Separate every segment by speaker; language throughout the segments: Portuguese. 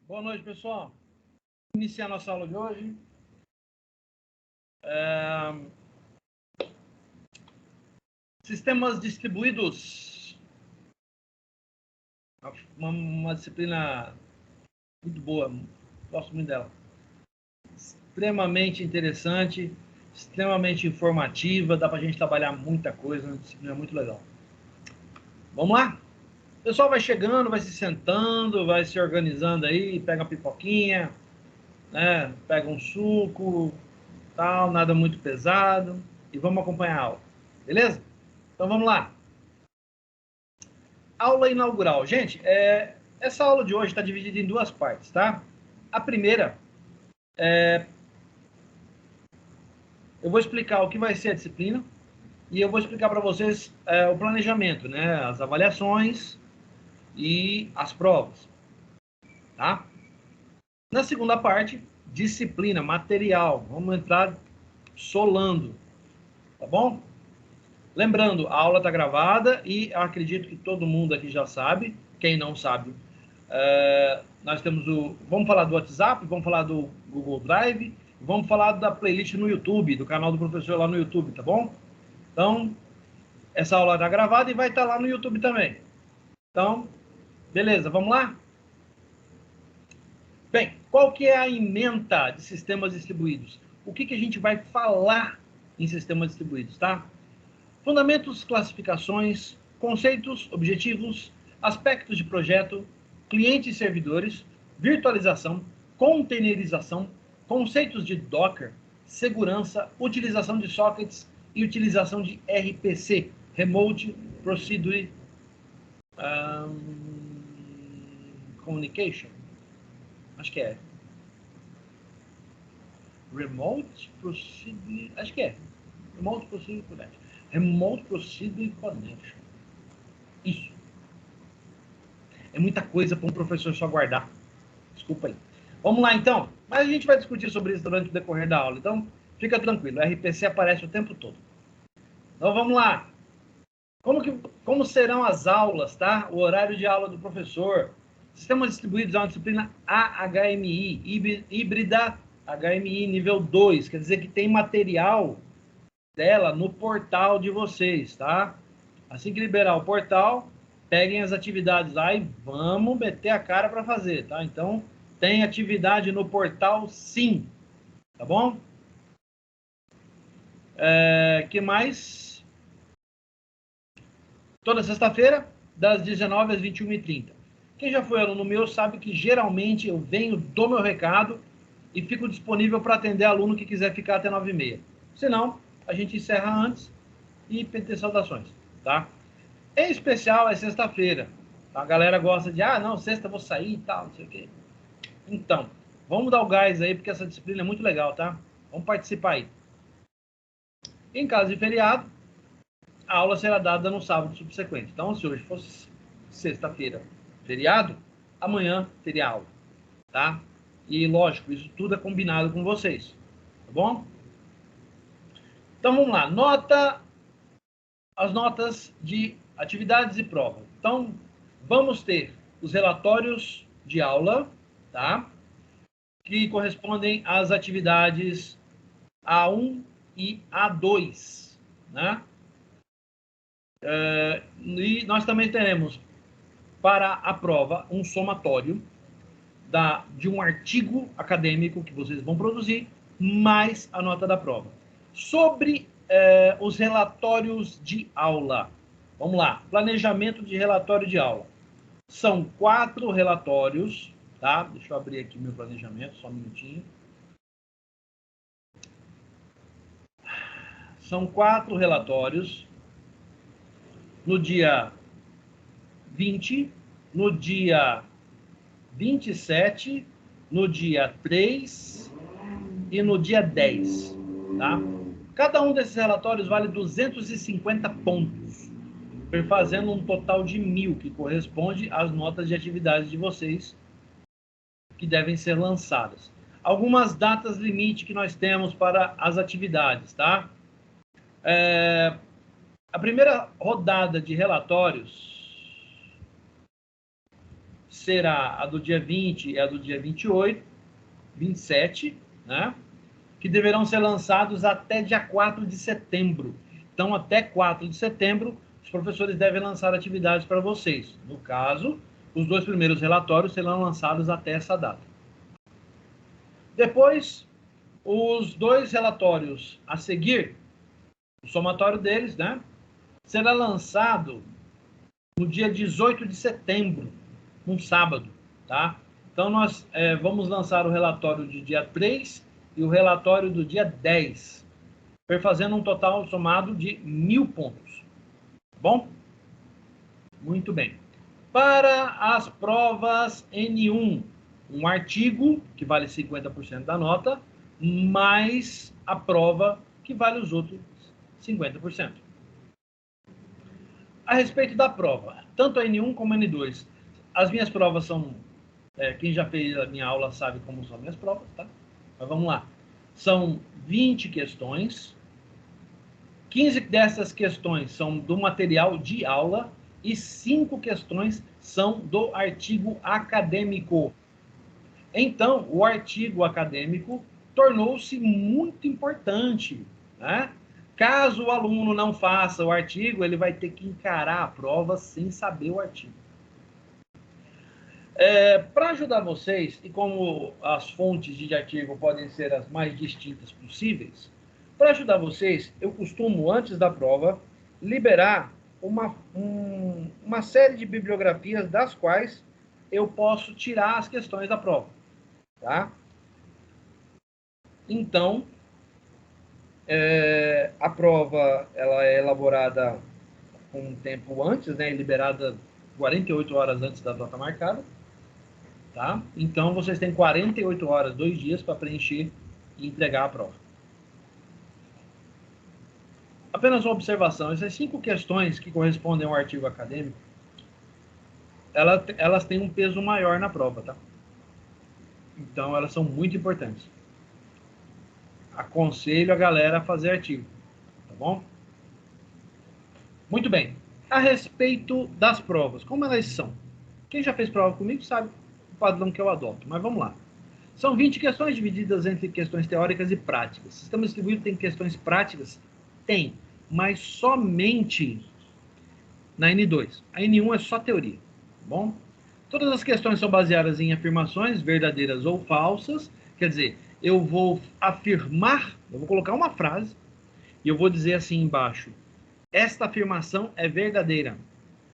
Speaker 1: Boa noite, pessoal. Iniciar a nossa aula de hoje. Sistemas distribuídos. Uma disciplina muito boa, gosto muito dela. Extremamente interessante, extremamente informativa, dá para a gente trabalhar muita coisa, uma disciplina muito legal. Vamos lá? O pessoal vai chegando, vai se sentando, vai se organizando aí, pega uma pipoquinha, né? Pega um suco, tal, nada muito pesado, e vamos acompanhar a aula, beleza? Então vamos lá. Aula inaugural. Gente, essa aula de hoje está dividida em duas partes, tá? A primeira, eu vou explicar o que vai ser a disciplina e eu vou explicar para vocês o planejamento, né? As avaliações e as provas, tá? Na segunda parte, disciplina, material. Vamos entrar solando, tá bom? Lembrando, a aula está gravada e acredito que todo mundo aqui já sabe. Quem não sabe, nós temos vamos falar do WhatsApp, vamos falar do Google Drive, vamos falar da playlist no YouTube, do canal do professor lá no YouTube, tá bom? Então, essa aula está gravada e vai estar lá no YouTube também. Então, beleza, vamos lá? Bem, qual que é a ementa de sistemas distribuídos? O que a gente vai falar em sistemas distribuídos, tá? Fundamentos, classificações, conceitos, objetivos, aspectos de projeto, clientes e servidores, virtualização, containerização, conceitos de Docker, segurança, utilização de sockets e utilização de RPC, Remote Procedure Communication. Acho que é. Remote Procedure... Acho que é. Remote Procedure Connection. Remote Procedure Connection. Isso. É muita coisa para um professor só guardar. Desculpa aí. Vamos lá, então. Mas a gente vai discutir sobre isso durante o decorrer da aula. Então, fica tranquilo. O RPC aparece o tempo todo. Então, vamos lá. Como serão as aulas, tá? O horário de aula do professor. Sistemas distribuídos é uma disciplina AHMI, híbrida HMI nível 2. Quer dizer que tem material dela no portal de vocês, tá? Assim que liberar o portal, peguem as atividades lá e vamos meter a cara para fazer, tá? Então, tem atividade no portal, sim. Tá bom? Que mais? Toda sexta-feira, das 19 às 21h30. Quem já foi aluno meu sabe que geralmente eu venho, dou meu recado e fico disponível para atender aluno que quiser ficar até 9h30. Se não, a gente encerra antes e PT saudações, tá? Em especial é sexta-feira. A galera gosta de, não, sexta eu vou sair e tal, não sei o quê. Então, vamos dar o gás aí, porque essa disciplina é muito legal, tá? Vamos participar aí. Em caso de feriado, a aula será dada no sábado subsequente. Então, se hoje fosse sexta-feira, feriado, amanhã teria aula, tá? E, lógico, isso tudo é combinado com vocês, tá bom? Então, vamos lá. As notas de atividades e prova. Então, vamos ter os relatórios de aula, tá? Que correspondem às atividades A1 e A2, né? E nós também teremos para a prova um somatório de um artigo acadêmico que vocês vão produzir, mais a nota da prova. Sobre os relatórios de aula. Vamos lá, planejamento de relatório de aula. São 4 relatórios, tá? Deixa eu abrir aqui meu planejamento, só um minutinho. São 4 relatórios no dia 20, no dia 27, no dia 3 e no dia 10, tá? Cada um desses relatórios vale 250 pontos, fazendo um total de 1.000, que corresponde às notas de atividade de vocês, que devem ser lançadas. Algumas datas limite que nós temos para as atividades, tá? A primeira rodada de relatórios será a do dia 20 e a do dia 28, 27, né? Que deverão ser lançados até dia 4 de setembro. Então, até 4 de setembro, os professores devem lançar atividades para vocês. No caso, os 2 primeiros relatórios serão lançados até essa data. Depois, os 2 relatórios a seguir, o somatório deles, né, será lançado no dia 18 de setembro, num sábado, tá? Então, nós vamos lançar o relatório de dia 3 e o relatório do dia 10, fazendo um total somado de 1.000 pontos. Tá bom? Muito bem. Para as provas N1, um artigo, que vale 50% da nota, mais a prova, que vale os outros 50%. A respeito da prova, tanto a N1 como a N2, as minhas provas são... quem já fez a minha aula sabe como são as minhas provas, tá? Mas vamos lá. São 20 questões. 15 dessas questões são do material de aula e 5 questões são do artigo acadêmico. Então, o artigo acadêmico tornou-se muito importante, né? Caso o aluno não faça o artigo, ele vai ter que encarar a prova sem saber o artigo. Para ajudar vocês, e como as fontes de artigo podem ser as mais distintas possíveis, para ajudar vocês, eu costumo, antes da prova, liberar uma série de bibliografias das quais eu posso tirar as questões da prova, tá? Então, a prova ela é elaborada com um tempo antes, né, liberada 48 horas antes da data marcada, tá? Então, vocês têm 48 horas, 2 dias, para preencher e entregar a prova. Apenas uma observação, essas 5 questões que correspondem ao artigo acadêmico, elas têm um peso maior na prova, tá? Então, elas são muito importantes. Aconselho a galera a fazer artigo, tá bom? Muito bem. A respeito das provas, como elas são? Quem já fez prova comigo sabe o padrão que eu adoto, mas vamos lá. São 20 questões divididas entre questões teóricas e práticas. O sistema distribuído tem questões práticas? Tem, mas somente na N2. A N1 é só teoria, tá bom? Todas as questões são baseadas em afirmações verdadeiras ou falsas, quer dizer, eu vou afirmar, eu vou colocar uma frase, e eu vou dizer assim embaixo, esta afirmação é verdadeira,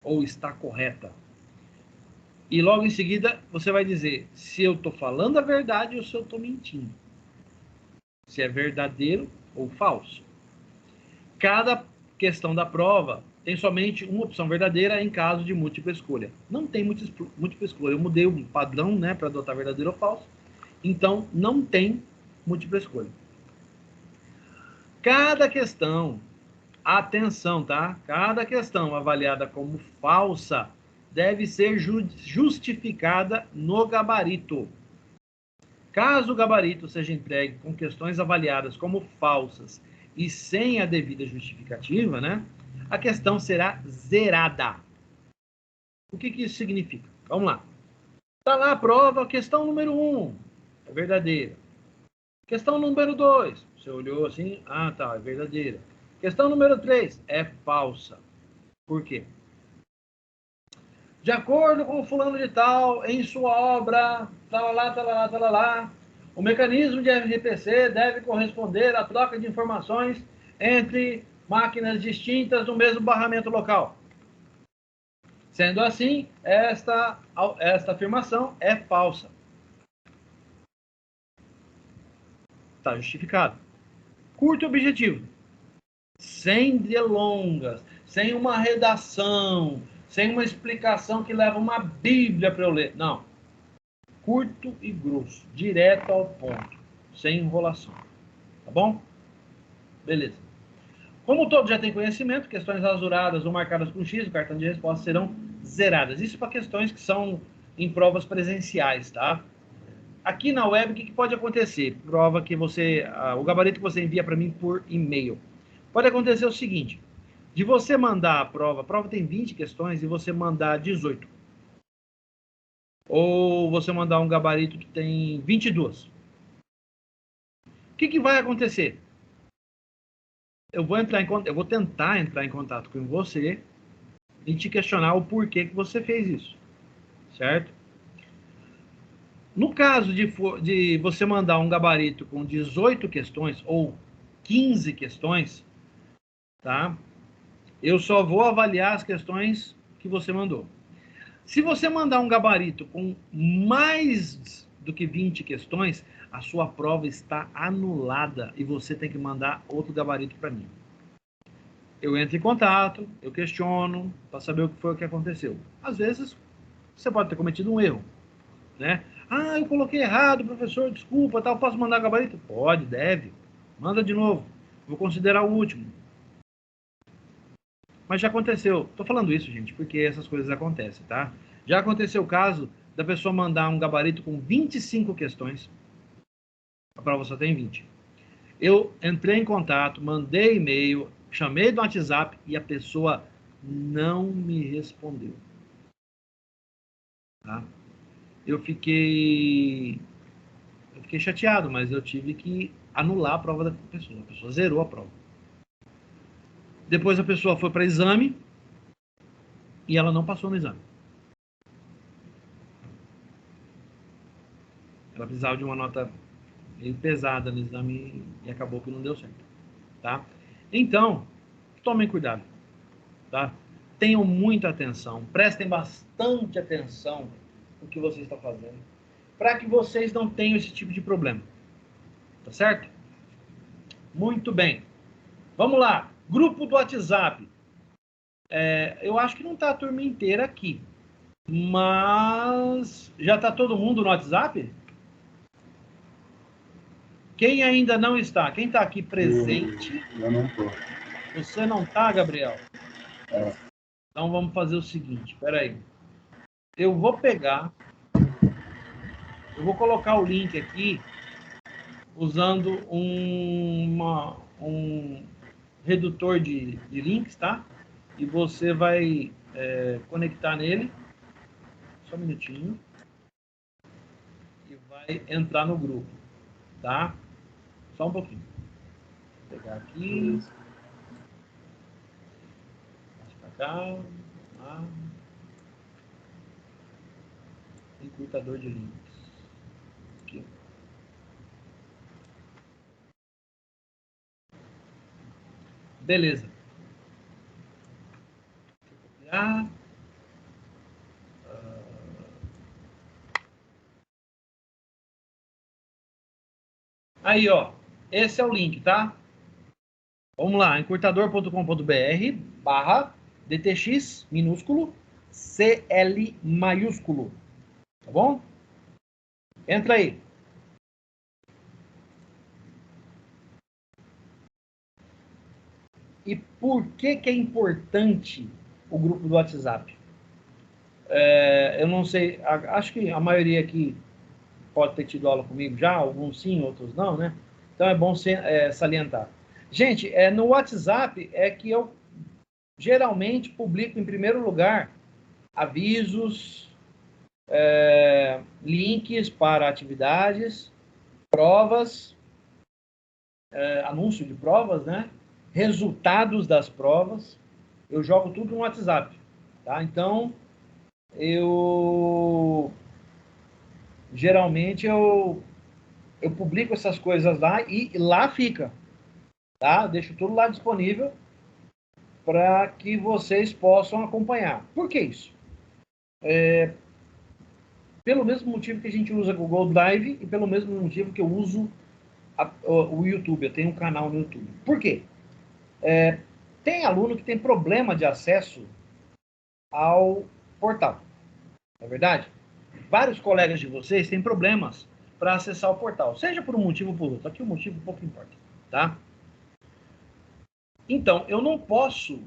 Speaker 1: ou está correta. E logo em seguida, você vai dizer se eu estou falando a verdade ou se eu estou mentindo. Se é verdadeiro ou falso. Cada questão da prova tem somente uma opção verdadeira em caso de múltipla escolha. Não tem múltipla escolha. Eu mudei o padrão, né, para adotar verdadeiro ou falso. Então, não tem múltipla escolha. Cada questão, atenção, tá? Cada questão avaliada como falsa deve ser justificada no gabarito. Caso o gabarito seja entregue com questões avaliadas como falsas e sem a devida justificativa, né, a questão será zerada. O que isso significa? Vamos lá. Está lá a prova, questão número 1, é verdadeira. Questão número 2, você olhou assim, ah, tá, é verdadeira. Questão número 3, é falsa. Por quê? De acordo com o fulano de tal, em sua obra, talalá, talalá, talalá, o mecanismo de RPC deve corresponder à troca de informações entre máquinas distintas do mesmo barramento local. Sendo assim, esta afirmação é falsa. Está justificado. Curto e objetivo. Sem delongas, sem uma redação, sem uma explicação que leva uma bíblia para eu ler. Não. Curto e grosso, direto ao ponto, sem enrolação. Tá bom? Beleza. Como todos já têm conhecimento, questões rasuradas ou marcadas com X, o cartão de resposta serão zeradas. Isso para questões que são em provas presenciais, tá? Aqui na web, o que pode acontecer? Prova que o gabarito que você envia para mim por e-mail. Pode acontecer o seguinte, de você mandar a prova tem 20 questões e você mandar 18. ou você mandar um gabarito que tem 22. O que vai acontecer? Eu vou tentar entrar em contato com você e te questionar o porquê que você fez isso, certo? No caso de você mandar um gabarito com 18 questões ou 15 questões, tá? Eu só vou avaliar as questões que você mandou. Se você mandar um gabarito com mais do que 20 questões, a sua prova está anulada e você tem que mandar outro gabarito para mim. Eu entro em contato, eu questiono para saber o que foi o que aconteceu. Às vezes, você pode ter cometido um erro, né? Ah, eu coloquei errado, professor, desculpa, tal, posso mandar gabarito? Pode, deve. Manda de novo. Vou considerar o último. Mas já aconteceu. Tô falando isso, gente, porque essas coisas acontecem, tá? Já aconteceu o caso da pessoa mandar um gabarito com 25 questões. A prova só tem 20. Eu entrei em contato, mandei e-mail, chamei do WhatsApp e a pessoa não me respondeu. Tá? Eu fiquei chateado, mas eu tive que anular a prova da pessoa. A pessoa zerou a prova. Depois a pessoa foi para exame e ela não passou no exame. Ela precisava de uma nota meio pesada no exame e acabou que não deu certo. Tá? Então, tomem cuidado. Tá? Tenham muita atenção, prestem bastante atenção no que vocês estão fazendo, para que vocês não tenham esse tipo de problema. Tá certo? Muito bem. Vamos lá. Grupo do WhatsApp. Eu acho que não está a turma inteira aqui, mas já está todo mundo no WhatsApp? Quem ainda não está? Quem está aqui presente?
Speaker 2: Eu não estou.
Speaker 1: Você não está, Gabriel?
Speaker 2: É.
Speaker 1: Então vamos fazer o seguinte, espera aí. Eu vou colocar o link aqui usando um redutor de links, tá? E você vai conectar nele, só um minutinho, e vai entrar no grupo, tá? Só um pouquinho. Vou pegar aqui, pra cá, lá. Encurtador de links. Aqui. Beleza. Vou copiar. Aí, ó. Esse é o link, tá? Vamos lá, encurtador.com.br/DTX minúsculo CL maiúsculo. Tá bom? Entra aí. E por que é importante o grupo do WhatsApp? Eu não sei, acho que a maioria aqui pode ter tido aula comigo já, alguns sim, outros não, né? Então é bom salientar. Gente, no WhatsApp é que eu geralmente publico em primeiro lugar avisos, links para atividades, provas, anúncio de provas, né? Resultados das provas. Eu jogo tudo no WhatsApp, tá? Então, geralmente eu publico essas coisas lá e lá fica, tá? Eu deixo tudo lá disponível para que vocês possam acompanhar. Por que isso? Pelo mesmo motivo que a gente usa o Google Drive e pelo mesmo motivo que eu uso o YouTube. Eu tenho um canal no YouTube. Por quê? Tem aluno que tem problema de acesso ao portal. Não é verdade? Vários colegas de vocês têm problemas para acessar o portal, seja por um motivo ou por outro. Aqui o motivo pouco importa, tá? Então, eu não posso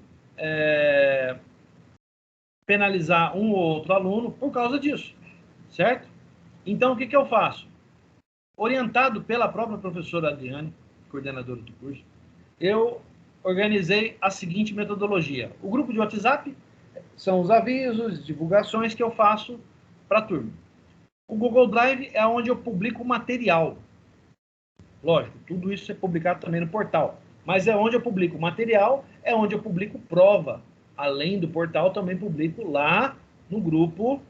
Speaker 1: penalizar um ou outro aluno por causa disso, certo? Então, o que eu faço? Orientado pela própria professora Adriane, coordenadora do curso, eu organizei a seguinte metodologia. O grupo de WhatsApp são os avisos, divulgações que eu faço para a turma. O Google Drive é onde eu publico material. Lógico, tudo isso é publicado também no portal. Mas é onde eu publico material, é onde eu publico prova. Além do portal, também publico lá no grupo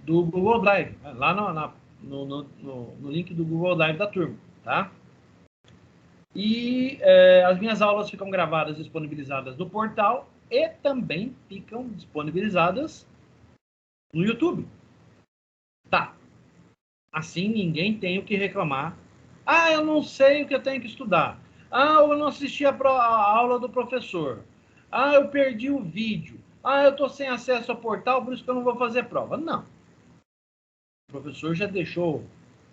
Speaker 1: do Google Drive. Lá no link do Google Drive da turma, tá? E as minhas aulas ficam gravadas e disponibilizadas no portal e também ficam disponibilizadas no YouTube. Tá. Assim ninguém tem o que reclamar. Ah, eu não sei o que eu tenho que estudar. Ah, eu não assisti a aula do professor. Ah, eu perdi o vídeo. Ah, eu estou sem acesso ao portal, por isso que eu não vou fazer prova. Não. O professor já deixou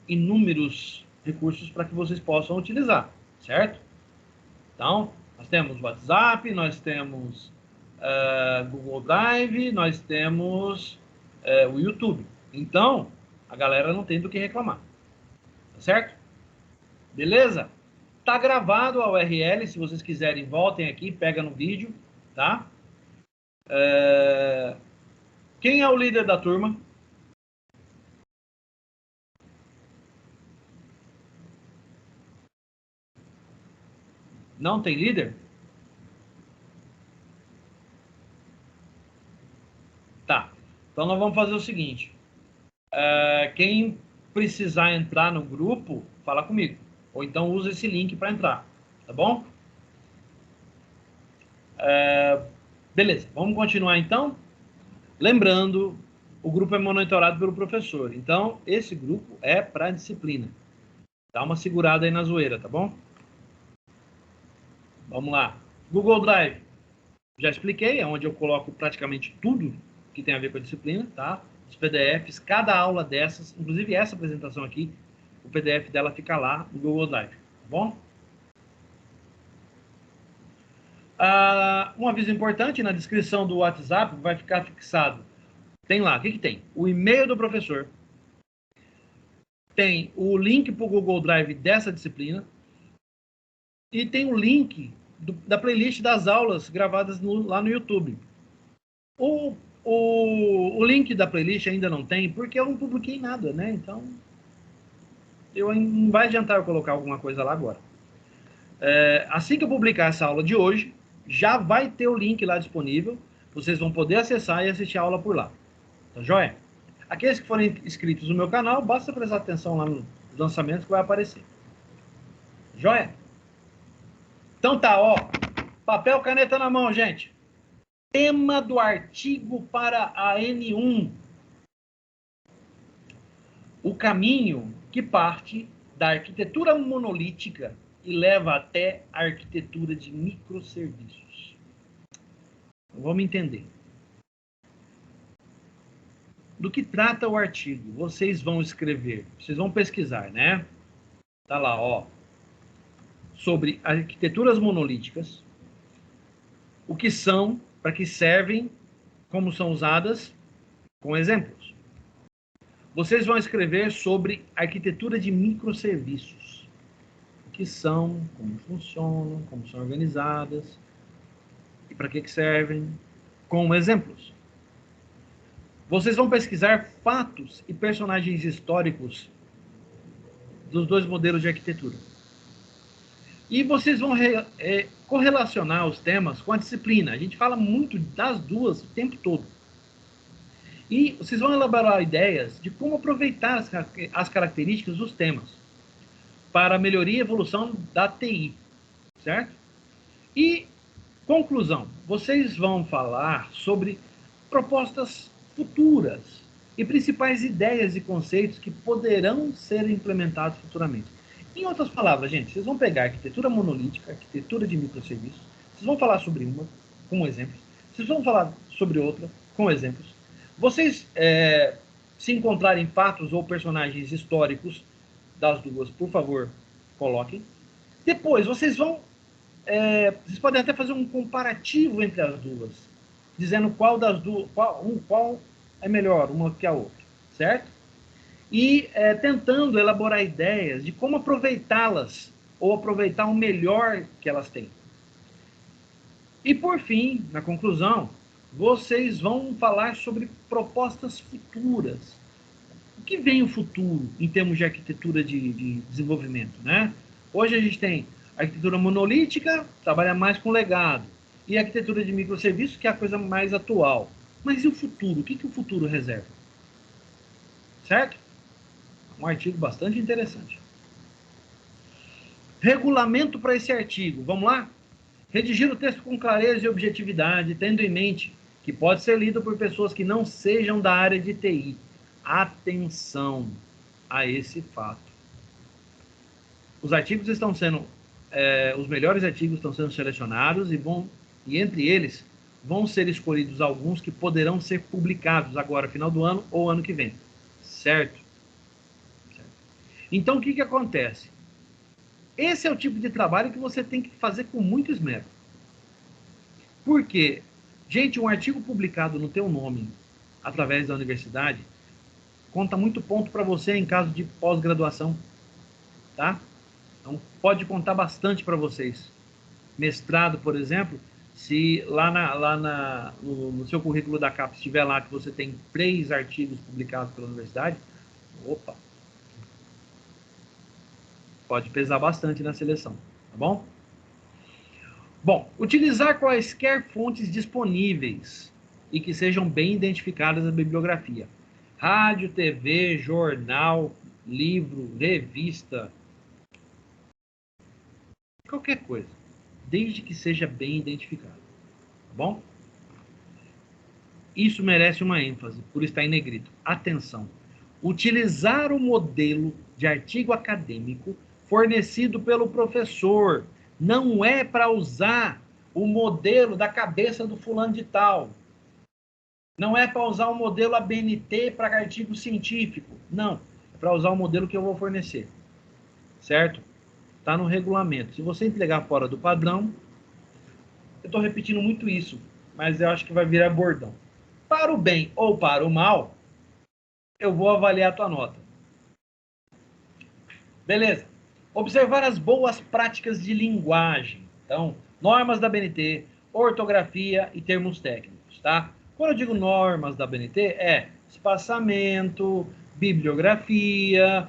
Speaker 1: inúmeros recursos para que vocês possam utilizar, certo? Então, nós temos WhatsApp, nós temos Google Drive, nós temos o YouTube. Então, a galera não tem do que reclamar. Tá certo? Beleza? Tá gravado a URL, se vocês quiserem, voltem aqui, pega no vídeo, tá? Quem é o líder da turma? Não tem líder? Tá. Então nós vamos fazer o seguinte. Quem precisar entrar no grupo, fala comigo. Ou então usa esse link para entrar. Tá bom? Beleza. Vamos continuar então? Lembrando, o grupo é monitorado pelo professor. Então, esse grupo é para disciplina. Dá uma segurada aí na zoeira, tá bom? Vamos lá. Google Drive. Já expliquei, é onde eu coloco praticamente tudo que tem a ver com a disciplina, tá? Os PDFs, cada aula dessas, inclusive essa apresentação aqui, o PDF dela fica lá no Google Drive, tá bom? Um aviso importante, na descrição do WhatsApp vai ficar fixado. Tem lá, o que tem? O e-mail do professor, tem o link para o Google Drive dessa disciplina e tem o link da playlist das aulas gravadas lá no YouTube. O link da playlist ainda não tem, porque eu não publiquei nada, né? Então, não vai adiantar eu colocar alguma coisa lá agora. Assim que eu publicar essa aula de hoje, já vai ter o link lá disponível. Vocês vão poder acessar e assistir a aula por lá. Tá joia? Aqueles que forem inscritos no meu canal, basta prestar atenção lá nos lançamentos que vai aparecer. Joia? Então tá, ó. Papel, caneta na mão, gente. Tema do artigo para a N1. O caminho que parte da arquitetura monolítica e leva até a arquitetura de microserviços. Vamos entender. Do que trata o artigo? Vocês vão escrever, vocês vão pesquisar, né? Tá lá, ó. Sobre arquiteturas monolíticas, o que são, para que servem, como são usadas, com exemplos. Vocês vão escrever sobre arquitetura de microserviços. O que são, como funcionam, como são organizadas, e para que servem, com exemplos. Vocês vão pesquisar fatos e personagens históricos dos dois modelos de arquitetura. E vocês vão correlacionar os temas com a disciplina. A gente fala muito das duas o tempo todo. E vocês vão elaborar ideias de como aproveitar as características dos temas para a melhoria e evolução da TI, certo? E, conclusão, vocês vão falar sobre propostas futuras e principais ideias e conceitos que poderão ser implementados futuramente. Em outras palavras, gente, vocês vão pegar arquitetura monolítica, arquitetura de microserviços, vocês vão falar sobre uma, com exemplos, vocês vão falar sobre outra, com exemplos. Vocês, se encontrarem fatos ou personagens históricos das duas, por favor, coloquem. Depois, vocês podem até fazer um comparativo entre as duas, dizendo qual das duas, qual é melhor, uma que a outra, certo? E tentando elaborar ideias de como aproveitá-las, ou aproveitar o melhor que elas têm. E por fim, na conclusão, vocês vão falar sobre propostas futuras, que vem o futuro em termos de arquitetura de desenvolvimento, né? Hoje a gente tem arquitetura monolítica, trabalha mais com legado, e arquitetura de microserviços, que é a coisa mais atual. Mas e o futuro? O que o futuro reserva? Certo? Um artigo bastante interessante. Regulamento para esse artigo. Vamos lá? Redigir o texto com clareza e objetividade, tendo em mente que pode ser lido por pessoas que não sejam da área de TI. Atenção a esse fato. Os artigos estão sendo, os melhores artigos estão sendo selecionados e entre eles vão ser escolhidos alguns que poderão ser publicados agora, final do ano ou ano que vem. Certo? Então, o que acontece? Esse é o tipo de trabalho que você tem que fazer com muito esmero. Por quê? Gente, um artigo publicado no teu nome, através da universidade, conta muito ponto para você em caso de pós-graduação, tá? Então, pode contar bastante para vocês. Mestrado, por exemplo, se no seu currículo da CAPES estiver lá que você tem 3 artigos publicados pela universidade, opa, pode pesar bastante na seleção, tá bom? Bom, utilizar quaisquer fontes disponíveis e que sejam bem identificadas na bibliografia. Rádio, TV, jornal, livro, revista, qualquer coisa, desde que seja bem identificado, tá bom? Isso merece uma ênfase, por estar em negrito. Atenção, utilizar o modelo de artigo acadêmico fornecido pelo professor não é para usar o modelo da cabeça do fulano de tal. Não é para usar o modelo ABNT para artigo científico. Não, é para usar o modelo que eu vou fornecer. Certo? Está no regulamento. Se você entregar fora do padrão, eu estou repetindo muito isso, mas eu acho que vai virar bordão. Para o bem ou para o mal, eu vou avaliar a tua nota. Beleza. Observar as boas práticas de linguagem. Então, normas da BNT, ortografia e termos técnicos, tá? Quando eu digo normas da BNT, é espaçamento, bibliografia,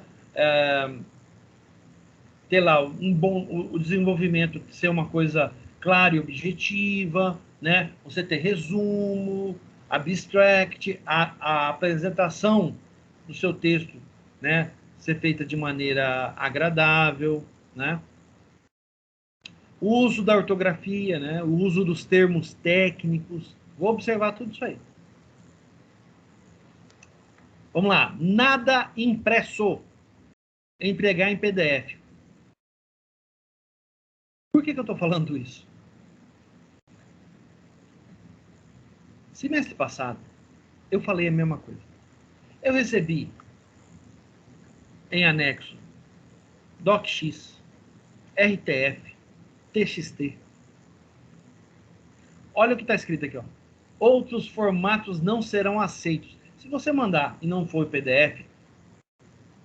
Speaker 1: ter lá o desenvolvimento ser uma coisa clara e objetiva, né? Você ter resumo, abstract, a apresentação do seu texto, né? Ser feita de maneira agradável, né? O uso da ortografia, né? O uso dos termos técnicos. Vou observar tudo isso aí. Vamos lá. Nada impresso. Entregar em PDF. Por que eu estou falando isso? Semestre passado, eu falei a mesma coisa. Eu recebi em anexo DocX, RTF, TXT. Olha o que está escrito aqui, ó. Outros formatos não serão aceitos. Se você mandar e não for PDF,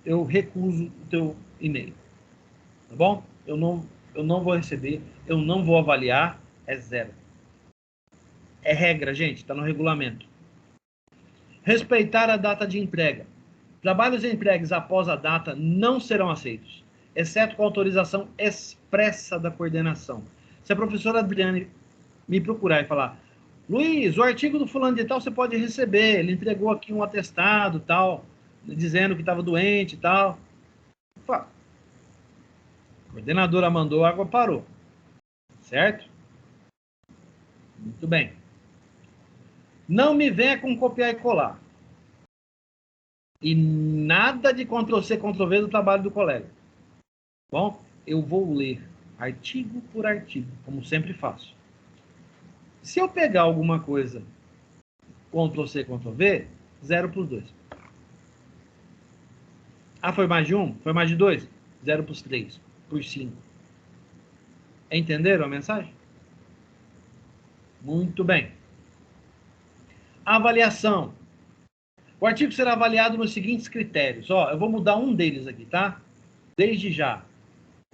Speaker 1: eu recuso o teu e-mail. Tá bom? Eu não vou receber, eu não vou avaliar, é 0. É regra, gente, está no regulamento. Respeitar a data de entrega. Trabalhos entregues após a data não serão aceitos, exceto com autorização expressa da coordenação. Se a professora Adriane me procurar e falar, Luiz, o artigo do fulano de tal você pode receber, ele entregou aqui um atestado, tal, dizendo que estava doente e tal. A coordenadora mandou, a água parou. Certo? Muito bem. Não me venha com copiar e colar. E nada de Ctrl+C, Ctrl+V do trabalho do colega. Bom, eu vou ler artigo por artigo, como sempre faço. Se eu pegar alguma coisa, Ctrl+C, Ctrl+V, 0 para os 2. Ah, foi mais de 1? Foi mais de 2? 0 para os 3, por 5. Entenderam a mensagem? Muito bem. Avaliação. O artigo será avaliado nos seguintes critérios. Ó, eu vou mudar um deles aqui, tá? Desde já.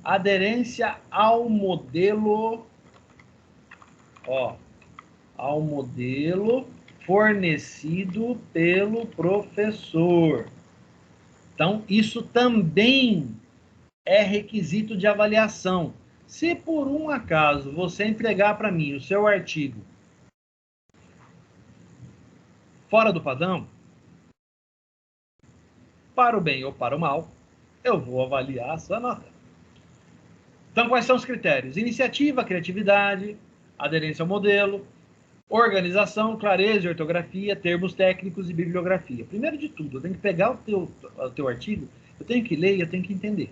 Speaker 1: Aderência ao modelo, ao modelo fornecido pelo professor. Então, isso também é requisito de avaliação. Se por um acaso você entregar para mim o seu artigo fora do padrão, para o bem ou para o mal, eu vou avaliar a sua nota. Então, quais são os critérios? Iniciativa, criatividade, aderência ao modelo, organização, clareza e ortografia, termos técnicos e bibliografia. Primeiro de tudo, eu tenho que pegar o teu artigo, eu tenho que ler e eu tenho que entender.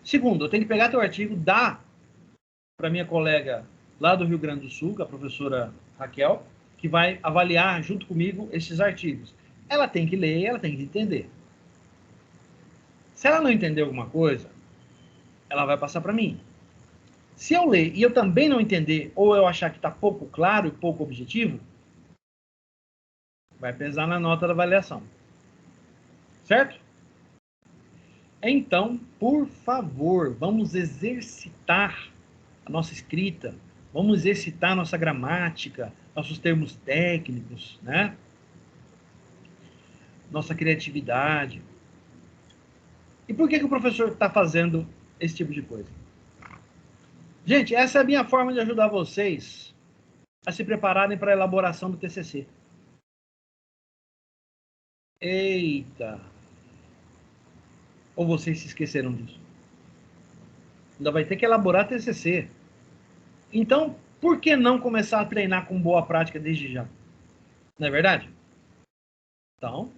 Speaker 1: Segundo, eu tenho que pegar teu artigo, dar para minha colega lá do Rio Grande do Sul, a professora Raquel, que vai avaliar junto comigo esses artigos. Ela tem que ler, ela tem que entender. Se ela não entender alguma coisa, ela vai passar para mim. Se eu ler e eu também não entender, ou eu achar que está pouco claro e pouco objetivo, vai pesar na nota da avaliação. Certo? Então, por favor, vamos exercitar a nossa escrita, vamos exercitar nossa gramática, nossos termos técnicos, né? Nossa criatividade. E por que o professor está fazendo esse tipo de coisa? Gente, essa é a minha forma de ajudar vocês a se prepararem para a elaboração do TCC. Eita! Ou vocês se esqueceram disso? Ainda vai ter que elaborar TCC. Então, por que não começar a treinar com boa prática desde já? Não é verdade? Então,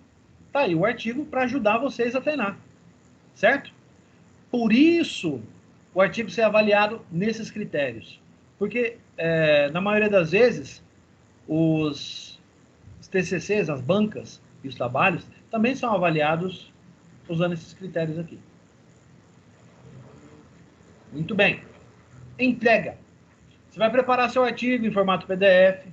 Speaker 1: tá aí o artigo para ajudar vocês a treinar. Certo? Por isso, o artigo ser avaliado nesses critérios. Porque, na maioria das vezes, os TCCs, as bancas e os trabalhos, também são avaliados usando esses critérios aqui. Muito bem. Entrega. Você vai preparar seu artigo em formato PDF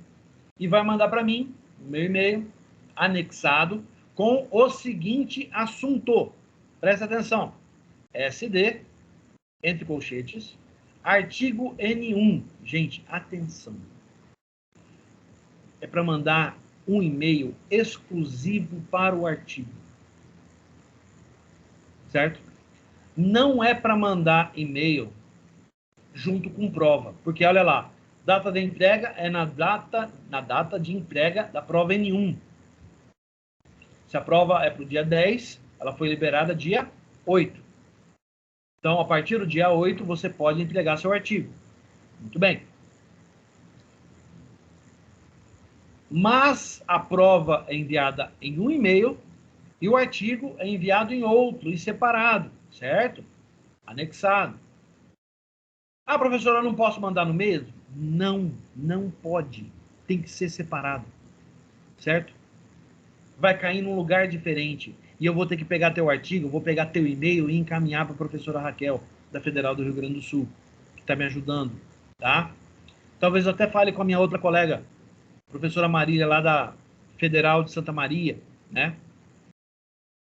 Speaker 1: e vai mandar para mim, no meu e-mail, anexado, com o seguinte assunto. Presta atenção. SD, entre colchetes, artigo N1. Gente, atenção. É para mandar um e-mail exclusivo para o artigo. Certo? Não é para mandar e-mail junto com prova, porque olha lá, data de entrega é na data de entrega da prova N1. Se a prova é para o dia 10, ela foi liberada dia 8. Então, a partir do dia 8, você pode entregar seu artigo. Muito bem. Mas a prova é enviada em um e-mail e o artigo é enviado em outro e separado, certo? Anexado. Ah, professor, eu não posso mandar no mesmo? Não, não pode. Tem que ser separado, certo? Vai cair num lugar diferente. E eu vou ter que pegar teu artigo, vou pegar teu e-mail e encaminhar para a professora Raquel, da Federal do Rio Grande do Sul, que está me ajudando, tá? Talvez eu até fale com a minha outra colega, professora Marília, lá da Federal de Santa Maria, né?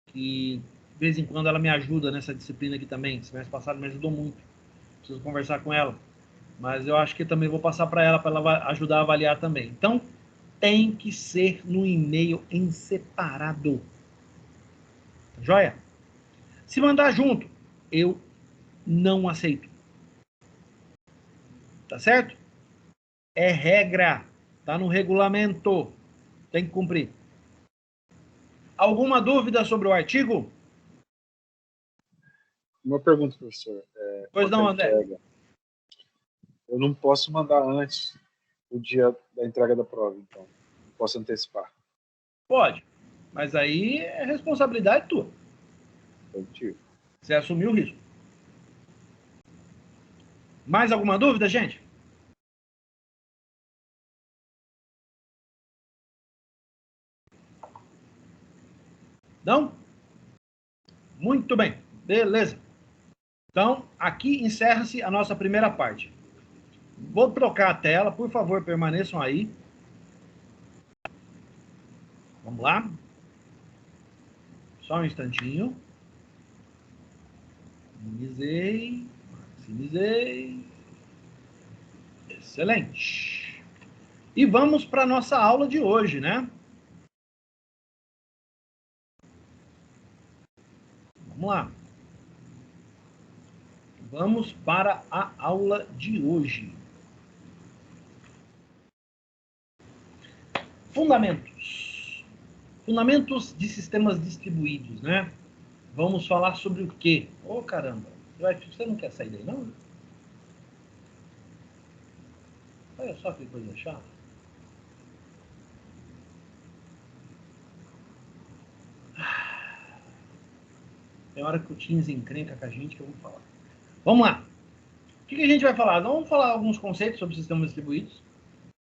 Speaker 1: Que, de vez em quando, ela me ajuda nessa disciplina aqui também. Semestre passado me ajudou muito. Preciso conversar com ela. Mas eu acho que também vou passar para ela ajudar a avaliar também. Então, tem que ser no e-mail em separado. Joia? Se mandar junto, eu não aceito. Tá certo? É regra. Tá no regulamento. Tem que cumprir. Alguma dúvida sobre o artigo?
Speaker 2: Uma pergunta, professor.
Speaker 1: Pois não, André.
Speaker 2: Entrega. Eu não posso mandar antes do dia da entrega da prova, então. Posso antecipar.
Speaker 1: Pode. Mas aí é responsabilidade tua.
Speaker 2: Positivo.
Speaker 1: Você assumiu o risco. Mais alguma dúvida, gente? Não? Muito bem. Beleza. Então, aqui encerra-se a nossa primeira parte. Vou trocar a tela. Por favor, permaneçam aí. Vamos lá. Só um instantinho. Minimizei. Maximizei. Excelente. E vamos para a nossa aula de hoje, né? Vamos lá. Vamos para a aula de hoje. Fundamentos. Fundamentos de sistemas distribuídos, né? Vamos falar sobre o quê? Ô, caramba. Você não quer sair daí, não? Olha só que coisa chata. Tem hora que o Teams encrenca com a gente que eu vou falar. Vamos lá. O que a gente vai falar? Vamos falar alguns conceitos sobre sistemas distribuídos.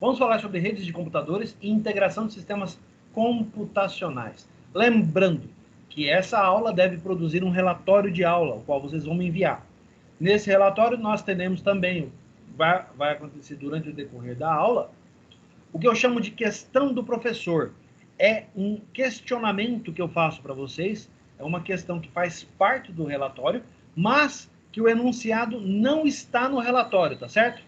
Speaker 1: Vamos falar sobre redes de computadores e integração de sistemas computacionais. Lembrando que essa aula deve produzir um relatório de aula, o qual vocês vão me enviar. Nesse relatório, nós teremos também, vai acontecer durante o decorrer da aula, o que eu chamo de questão do professor. É um questionamento que eu faço para vocês, é uma questão que faz parte do relatório, mas que o enunciado não está no relatório, tá certo?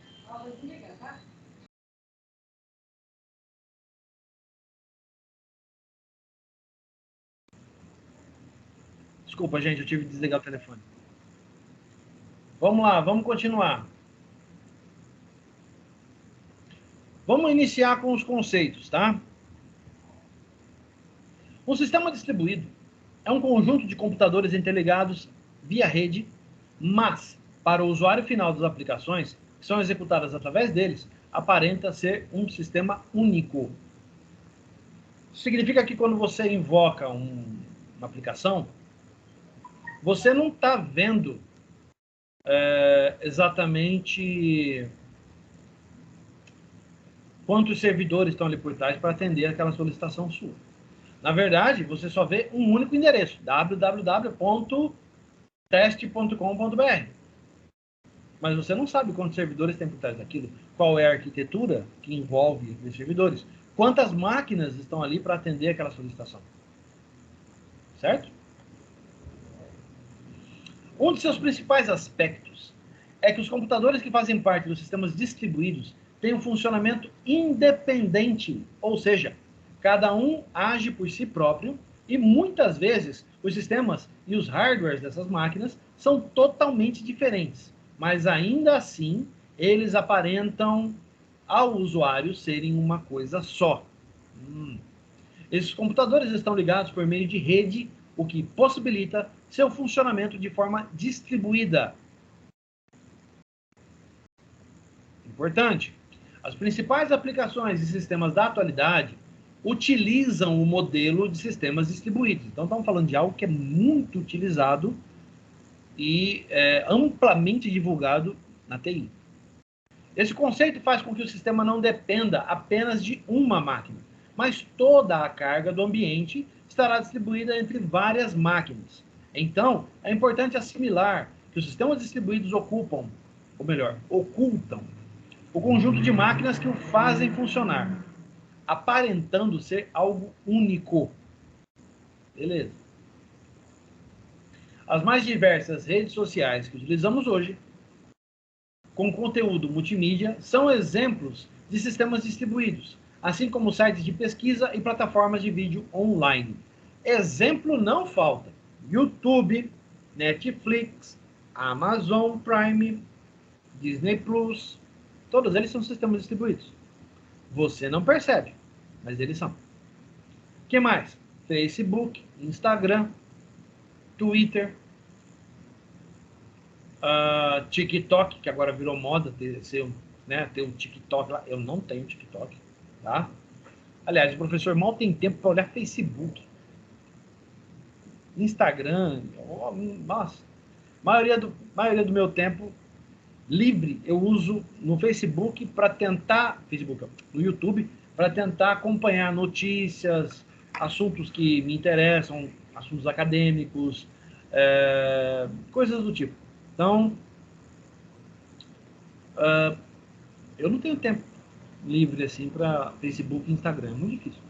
Speaker 1: Desculpa, gente, eu tive que desligar o telefone. Vamos lá, vamos continuar. Vamos iniciar com os conceitos, tá? Um sistema distribuído é um conjunto de computadores interligados via rede, mas, para o usuário final das aplicações, que são executadas através deles, aparenta ser um sistema único. Isso significa que quando você invoca uma aplicação, você não está vendo exatamente quantos servidores estão ali por trás para atender aquela solicitação sua. Na verdade, você só vê um único endereço, www.teste.com.br. Mas você não sabe quantos servidores tem por trás daquilo, qual é a arquitetura que envolve esses servidores, quantas máquinas estão ali para atender aquela solicitação. Certo? Um de seus principais aspectos é que os computadores que fazem parte dos sistemas distribuídos têm um funcionamento independente, ou seja, cada um age por si próprio e muitas vezes os sistemas e os hardwares dessas máquinas são totalmente diferentes, mas ainda assim eles aparentam ao usuário serem uma coisa só. Esses computadores estão ligados por meio de rede, o que possibilita seu funcionamento de forma distribuída. Importante. As principais aplicações e sistemas da atualidade utilizam o modelo de sistemas distribuídos. Então, estamos falando de algo que é muito utilizado e amplamente divulgado na TI. Esse conceito faz com que o sistema não dependa apenas de uma máquina, mas toda a carga do ambiente estará distribuída entre várias máquinas. Então, é importante assimilar que os sistemas distribuídos ocultam o conjunto de máquinas que o fazem funcionar, aparentando ser algo único. Beleza. As mais diversas redes sociais que utilizamos hoje, com conteúdo multimídia, são exemplos de sistemas distribuídos, assim como sites de pesquisa e plataformas de vídeo online. Exemplo não falta: YouTube, Netflix, Amazon Prime, Disney Plus, todos eles são sistemas distribuídos. Você não percebe, mas eles são. O que mais? Facebook, Instagram, Twitter, TikTok, que agora virou moda ter um TikTok lá. Eu não tenho TikTok, tá? Aliás, o professor mal tem tempo para olhar Facebook, Instagram. Nossa, maioria do meu tempo livre eu uso no Facebook para tentar, no YouTube, para tentar acompanhar notícias, assuntos que me interessam, assuntos acadêmicos, coisas do tipo. Então, eu não tenho tempo livre assim para Facebook e Instagram, é muito difícil.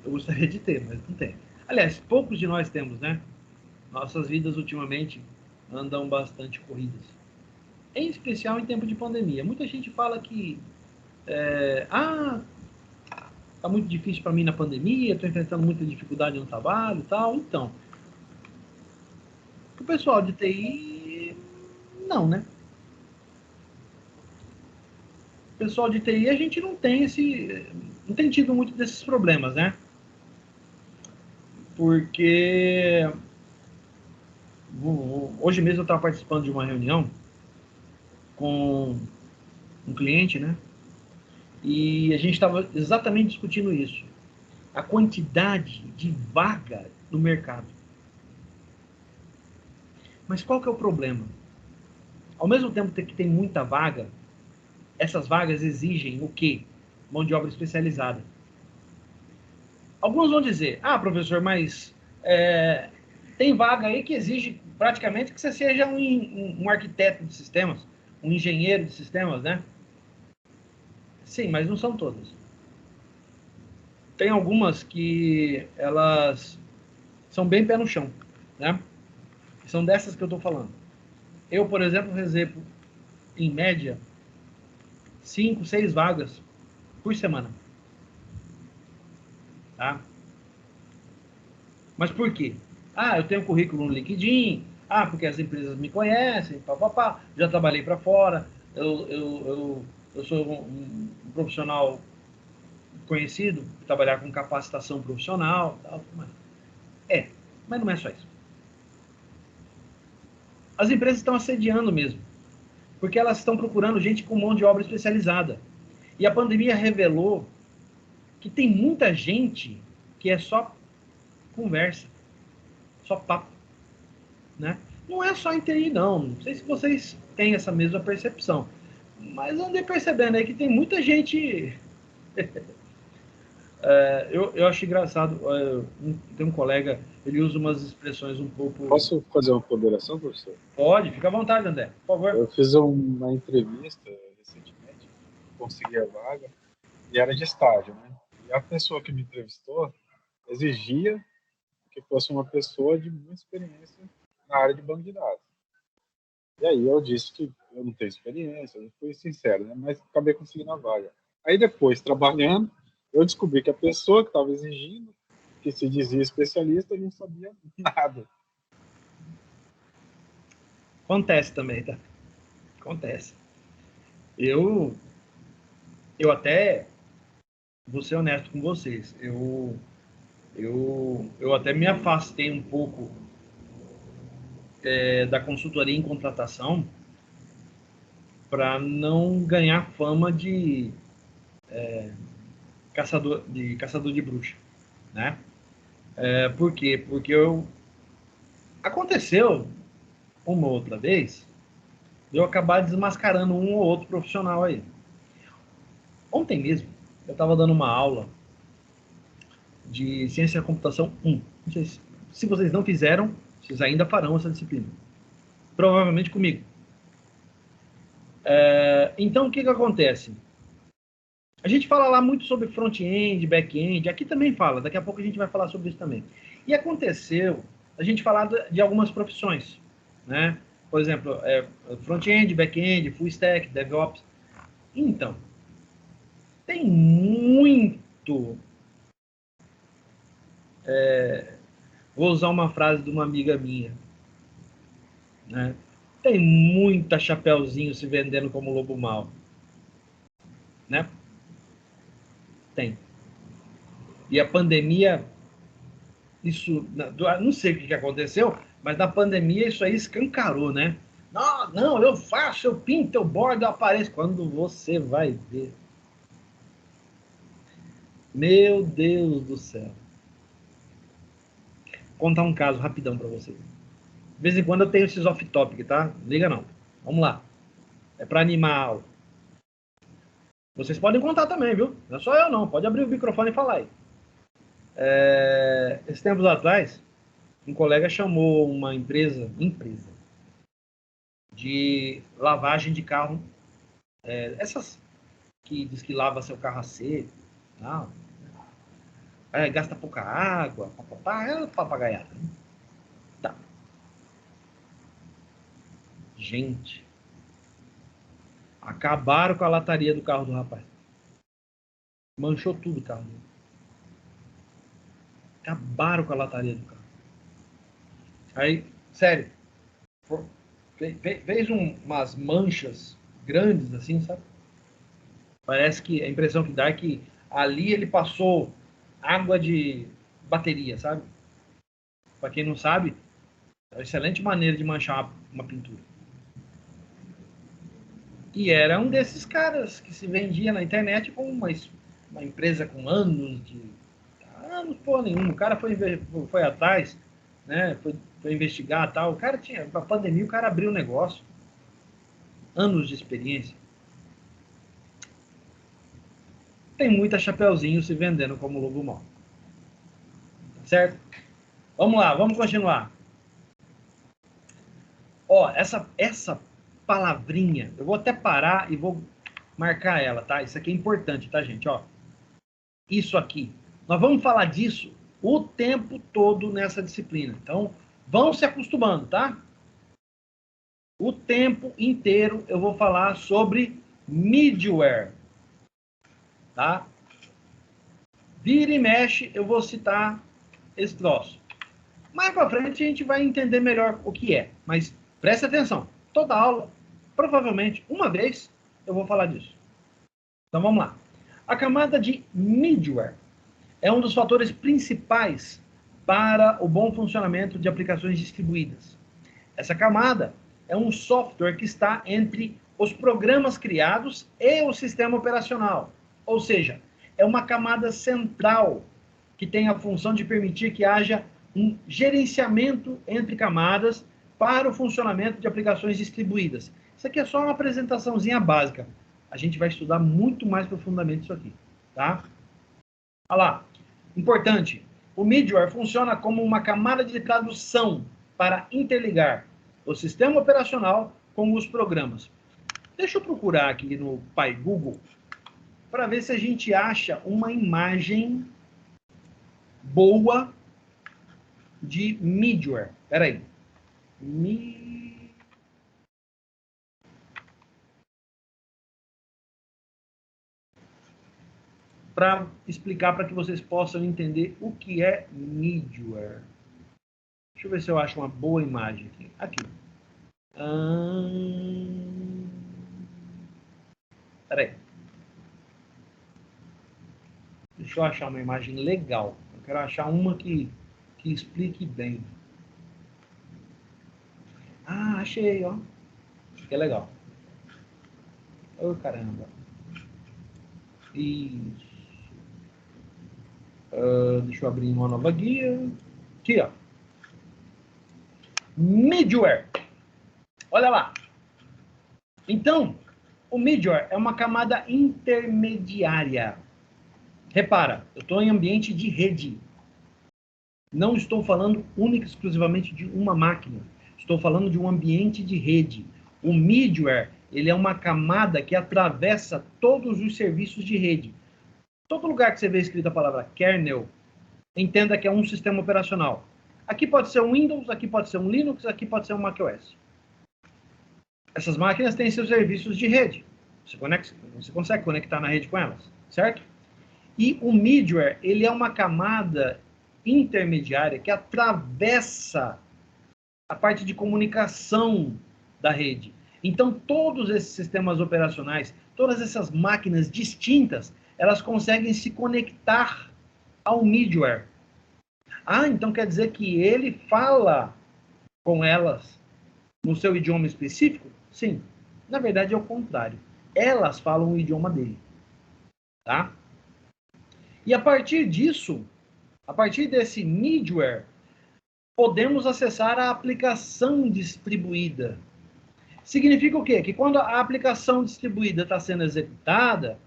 Speaker 1: Eu gostaria de ter, mas não tem. Aliás, poucos de nós temos, né? Nossas vidas ultimamente andam bastante corridas. Em especial em tempo de pandemia. Muita gente fala que tá muito difícil para mim na pandemia, estou enfrentando muita dificuldade no trabalho e tal. Então, O pessoal de TI, não, né? O pessoal de TI, a gente não tem tido muito desses problemas, né? Porque hoje mesmo eu estava participando de uma reunião com um cliente, né? E a gente estava exatamente discutindo isso. A quantidade de vaga no mercado. Mas qual que é o problema? Ao mesmo tempo que tem muita vaga, essas vagas exigem o quê? Mão de obra especializada. Alguns vão dizer, professor, mas tem vaga aí que exige praticamente que você seja um arquiteto de sistemas, um engenheiro de sistemas, né? Sim, mas não são todas. Tem algumas que elas são bem pé no chão, né? São dessas que eu estou falando. Eu, por exemplo, recebo, em média, 5, 6 vagas por semana. Tá? Mas por quê? Eu tenho currículo no LinkedIn, porque as empresas me conhecem, papapá, já trabalhei para fora, eu sou um profissional conhecido, trabalhar com capacitação profissional, tal, mas não é só isso. As empresas estão assediando mesmo, porque elas estão procurando gente com mão de obra especializada. E a pandemia revelou que tem muita gente que é só conversa, só papo, né? Não é só em TI, não. Não sei se vocês têm essa mesma percepção, mas andei percebendo aí que tem muita gente. Eu acho engraçado. Tem um colega, ele usa umas expressões um pouco.
Speaker 2: Posso fazer uma ponderação, professor?
Speaker 1: Pode, fica à vontade, André, por favor.
Speaker 2: Eu fiz uma entrevista recentemente, consegui a vaga, e era de estágio, né? E a pessoa que me entrevistou exigia que fosse uma pessoa de muita experiência na área de banco de dados. E aí eu disse que eu não tenho experiência, eu fui sincero, né? Mas acabei conseguindo a vaga. Aí depois, trabalhando, eu descobri que a pessoa que estava exigindo, que se dizia especialista, não sabia nada.
Speaker 1: Acontece também, tá? Acontece. Eu até vou ser honesto com vocês. Eu até me afastei um pouco da consultoria em contratação para não ganhar fama de caçador de bruxa, né? Por quê? Porque aconteceu uma outra vez de eu acabar desmascarando um ou outro profissional aí. Ontem mesmo, eu estava dando uma aula de ciência da computação 1. Não sei se vocês não fizeram, vocês ainda farão essa disciplina. Provavelmente comigo. Então, o que acontece? A gente fala lá muito sobre front-end, back-end, aqui também fala, daqui a pouco a gente vai falar sobre isso também. E aconteceu a gente falar de algumas profissões, né? Por exemplo, front-end, back-end, full stack, DevOps. Então, tem muito... Vou usar uma frase de uma amiga minha, né? Tem muita chapeuzinho se vendendo como lobo mau, né? Tem. E a pandemia, isso, não sei o que aconteceu, mas na pandemia isso aí escancarou, né? Não, eu faço, eu pinto, eu bordo, eu apareço. Quando você vai ver. Meu Deus do céu. Vou contar um caso rapidão para vocês. De vez em quando eu tenho esses off-topic, tá? Liga não. Vamos lá. É para animar a aula. Vocês podem contar também, viu? Não é só eu não. Pode abrir o microfone e falar aí. Esses tempos atrás, um colega chamou uma empresa de lavagem de carro. Essas que diz que lava seu carro a seco. Não. Gasta pouca água. É papagaiada. Tá. Gente, acabaram com a lataria do carro do rapaz. Manchou tudo o carro dele. Acabaram com a lataria do carro. Aí, sério, fez umas manchas grandes, assim, sabe? Parece que a impressão que dá é que ali ele passou água de bateria, sabe? Para quem não sabe, é uma excelente maneira de manchar uma pintura. E era um desses caras que se vendia na internet com uma empresa com anos de... Anos, porra nenhuma. O cara foi atrás, né? Foi investigar e tal. O cara tinha... A pandemia, o cara abriu um negócio. Anos de experiência. Tem muita chapeuzinho se vendendo como lobo mau. Certo? Vamos lá, vamos continuar. Ó, essa palavrinha, eu vou até parar e vou marcar ela, tá? Isso aqui é importante, tá, gente? Ó, isso aqui. Nós vamos falar disso o tempo todo nessa disciplina. Então, vão se acostumando, tá? O tempo inteiro eu vou falar sobre middleware, tá? Vira e mexe, eu vou citar esse troço. Mais para frente a gente vai entender melhor o que é, mas preste atenção. Toda aula, provavelmente uma vez, eu vou falar disso. Então vamos lá. A camada de middleware é um dos fatores principais para o bom funcionamento de aplicações distribuídas. Essa camada é um software que está entre os programas criados e o sistema operacional. Ou seja, é uma camada central que tem a função de permitir que haja um gerenciamento entre camadas para o funcionamento de aplicações distribuídas. Isso aqui é só uma apresentaçãozinha básica. A gente vai estudar muito mais profundamente isso aqui, tá? Olha lá. Importante. O middleware funciona como uma camada de tradução para interligar o sistema operacional com os programas. Deixa eu procurar aqui no Pai Google para ver se a gente acha uma imagem boa de middleware. Espera aí. Para explicar, para que vocês possam entender o que é middleware. Deixa eu ver se eu acho uma boa imagem aqui. Aqui. Espera aí. Deixa eu achar uma imagem legal. Eu quero achar uma que explique bem. Ah, achei, ó. Que é legal. Oh, caramba. Isso. Deixa eu abrir uma nova guia. Aqui, ó. Middleware. Olha lá. Então, o middleware é uma camada intermediária. Repara, eu estou em ambiente de rede. Não estou falando única e exclusivamente de uma máquina. Estou falando de um ambiente de rede. O middleware, ele é uma camada que atravessa todos os serviços de rede. Todo lugar que você vê escrito a palavra kernel, entenda que é um sistema operacional. Aqui pode ser um Windows, aqui pode ser um Linux, aqui pode ser um macOS. Essas máquinas têm seus serviços de rede. Você consegue conectar na rede com elas, certo? E o middleware, ele é uma camada intermediária que atravessa a parte de comunicação da rede. Então, todos esses sistemas operacionais, todas essas máquinas distintas, elas conseguem se conectar ao middleware. Ah, então quer dizer que ele fala com elas no seu idioma específico? Sim. Na verdade, é o contrário. Elas falam o idioma dele. Tá? E a partir disso, a partir desse middleware, podemos acessar a aplicação distribuída. Significa o quê? Que quando a aplicação distribuída está sendo executada,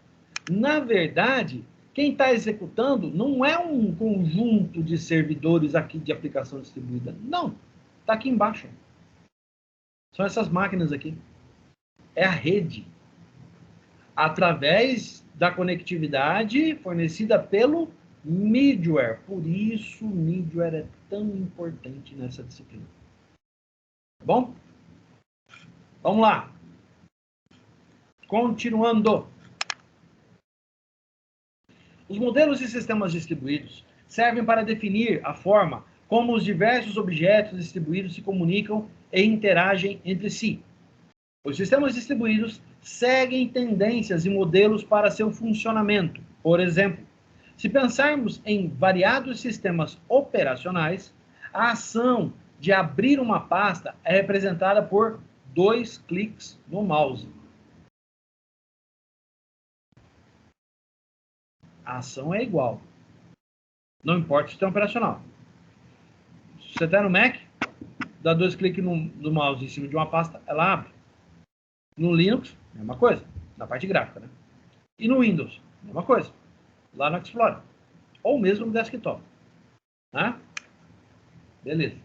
Speaker 1: na verdade, quem está executando não é um conjunto de servidores aqui de aplicação distribuída. Não. Está aqui embaixo. São essas máquinas aqui. É a rede. Através da conectividade fornecida pelo middleware. Por isso o middleware é tão importante nessa disciplina. Tá bom? Vamos lá. Continuando. Os modelos de sistemas distribuídos servem para definir a forma como os diversos objetos distribuídos se comunicam e interagem entre si. Os sistemas distribuídos seguem tendências e modelos para seu funcionamento. Por exemplo, se pensarmos em variados sistemas operacionais, a ação de abrir uma pasta é representada por 2 cliques no mouse. A ação é igual. Não importa o sistema operacional. Se você está no Mac, dá 2 cliques no mouse em cima de uma pasta, ela abre. No Linux, mesma coisa, na parte gráfica, né? E no Windows, mesma coisa, lá no Explorer. Ou mesmo no desktop. Né? Beleza.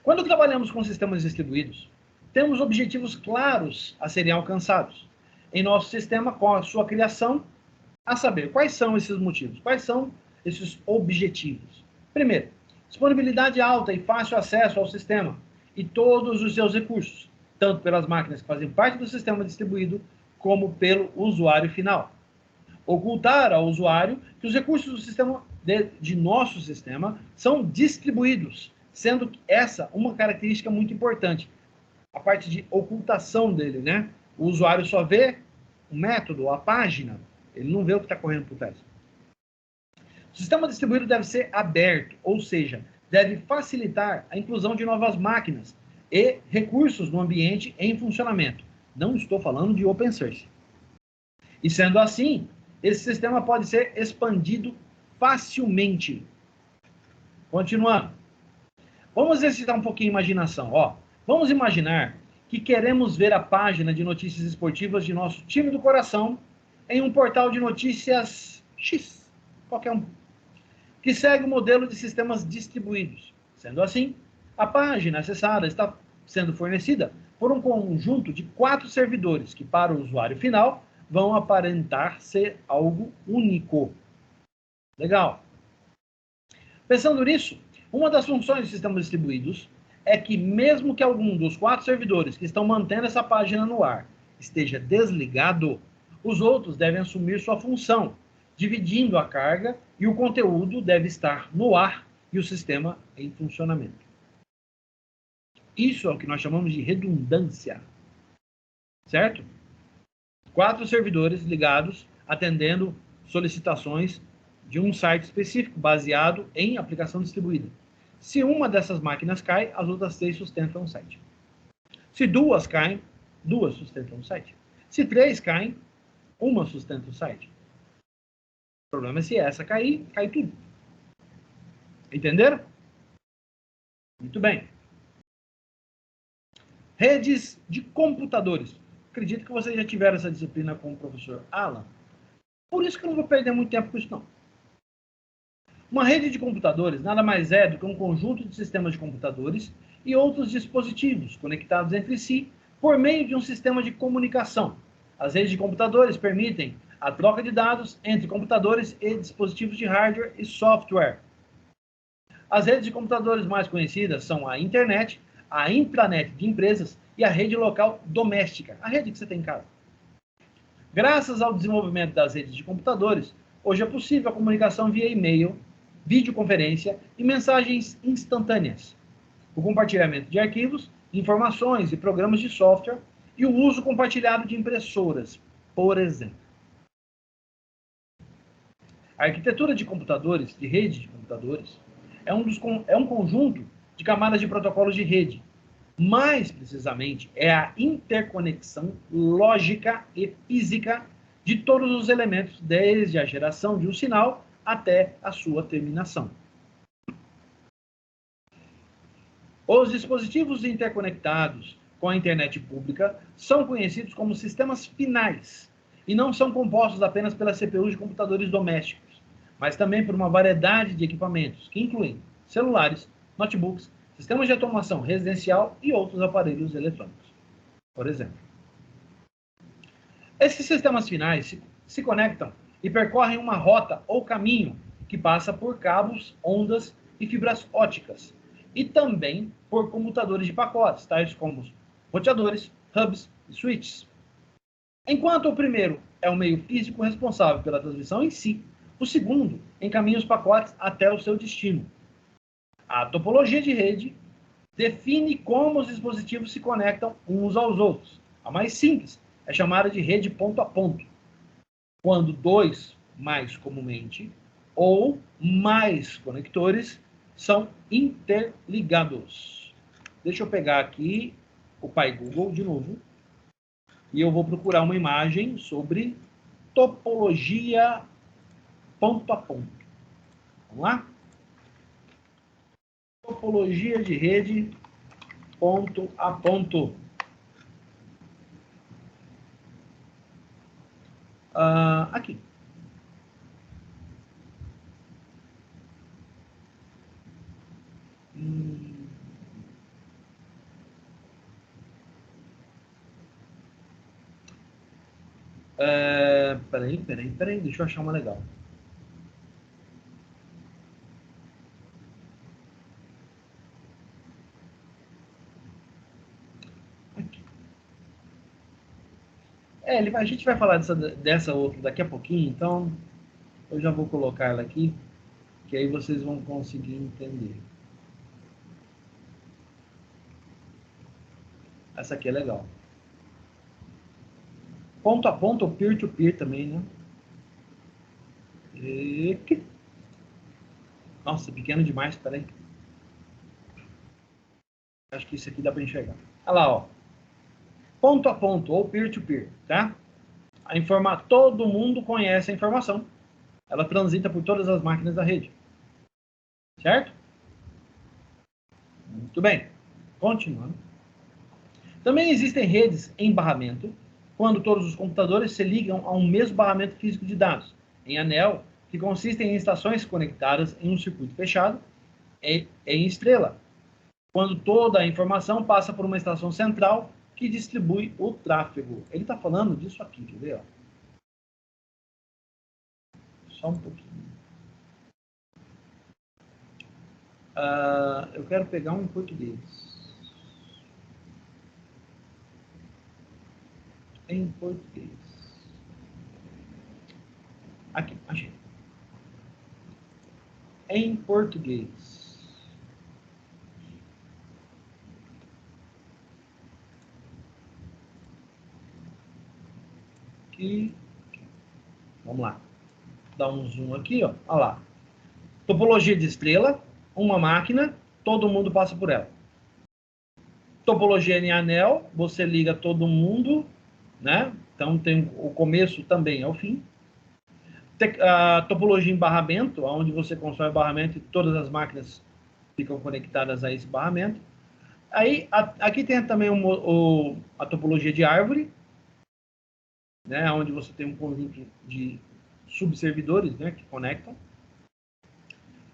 Speaker 1: Quando trabalhamos com sistemas distribuídos, temos objetivos claros a serem alcançados em nosso sistema com a sua criação, a saber, quais são esses motivos, quais são esses objetivos. Primeiro, disponibilidade alta e fácil acesso ao sistema e todos os seus recursos, tanto pelas máquinas que fazem parte do sistema distribuído, como pelo usuário final. Ocultar ao usuário que os recursos do sistema de nosso sistema são distribuídos, sendo essa uma característica muito importante. A parte de ocultação dele, né? O usuário só vê o método, a página, ele não vê o que está correndo por trás. O sistema distribuído deve ser aberto, ou seja, deve facilitar a inclusão de novas máquinas e recursos no ambiente em funcionamento. Não estou falando de open source. E sendo assim, esse sistema pode ser expandido facilmente. Continuando. Vamos exercitar um pouquinho a imaginação. Vamos imaginar que queremos ver a página de notícias esportivas de nosso time do coração em um portal de notícias X, qualquer um, que segue o modelo de sistemas distribuídos. Sendo assim, a página acessada está sendo fornecida por um conjunto de 4 servidores que, para o usuário final, vão aparentar ser algo único. Legal. Pensando nisso, uma das funções dos sistemas distribuídos é que, mesmo que algum dos 4 servidores que estão mantendo essa página no ar esteja desligado, os outros devem assumir sua função, dividindo a carga, e o conteúdo deve estar no ar e o sistema em funcionamento. Isso é o que nós chamamos de redundância. Certo? 4 servidores ligados, atendendo solicitações de um site específico, baseado em aplicação distribuída. Se uma dessas máquinas cai, as outras 6 sustentam o site. Se 2 caem, 2 sustentam o site. Se 3 caem, 1 sustenta o site. O problema é se essa cair, cai tudo. Entenderam? Muito bem. Redes de computadores. Acredito que vocês já tiveram essa disciplina com o professor Alan. Por isso que eu não vou perder muito tempo com isso, não. Uma rede de computadores nada mais é do que um conjunto de sistemas de computadores e outros dispositivos conectados entre si por meio de um sistema de comunicação. As redes de computadores permitem a troca de dados entre computadores e dispositivos de hardware e software. As redes de computadores mais conhecidas são a internet, a intranet de empresas e a rede local doméstica, a rede que você tem em casa. Graças ao desenvolvimento das redes de computadores, hoje é possível a comunicação via e-mail, videoconferência e mensagens instantâneas, o compartilhamento de arquivos, informações e programas de software e o uso compartilhado de impressoras, por exemplo. A arquitetura de computadores, de rede de computadores, é um conjunto de camadas de protocolos de rede. Mais precisamente, é a interconexão lógica e física de todos os elementos, desde a geração de um sinal até a sua terminação. Os dispositivos interconectados com a internet pública são conhecidos como sistemas finais e não são compostos apenas pelas CPUs de computadores domésticos, mas também por uma variedade de equipamentos, que incluem celulares, notebooks, sistemas de automação residencial e outros aparelhos eletrônicos, por exemplo. Esses sistemas finais se conectam e percorrem uma rota ou caminho que passa por cabos, ondas e fibras óticas, e também por computadores de pacotes, tais como roteadores, hubs e switches. Enquanto o primeiro é o meio físico responsável pela transmissão em si, o segundo encaminha os pacotes até o seu destino. A topologia de rede define como os dispositivos se conectam uns aos outros. A mais simples é chamada de rede ponto a ponto, quando dois, mais comumente, ou mais conectores são interligados. Deixa eu pegar aqui o Pai Google de novo e eu vou procurar uma imagem sobre topologia ponto a ponto. Vamos lá? Topologia de rede ponto a ponto. Aqui. Peraí, deixa eu achar uma legal. Aqui. A gente vai falar dessa outra daqui a pouquinho, então eu já vou colocar ela aqui, que aí vocês vão conseguir entender. Essa aqui é legal. Ponto a ponto ou peer-to-peer também, né? Nossa, pequeno demais, peraí. Acho que isso aqui dá para enxergar. Olha lá, ó. Ponto a ponto ou peer-to-peer, tá? Todo mundo conhece a informação. Ela transita por todas as máquinas da rede. Certo? Muito bem. Continuando. Também existem redes em barramento, quando todos os computadores se ligam a um mesmo barramento físico de dados, em anel, que consistem em estações conectadas em um circuito fechado, e em estrela, quando toda a informação passa por uma estação central que distribui o tráfego. Ele está falando disso aqui, quer ver? Ó? Só um pouquinho. Eu quero pegar um em português. Em português. Aqui, achei. Em português. Aqui. Vamos lá. Dá um zoom aqui, ó. Olha lá. Topologia de estrela, uma máquina, todo mundo passa por ela. Topologia em anel, você liga todo mundo, né? Então tem o começo também é o fim. A topologia em barramento, onde você constrói o barramento e todas as máquinas ficam conectadas a esse barramento. Aí, aqui tem também a topologia de árvore, né? Onde você tem um conjunto de subservidores, né? Que conectam.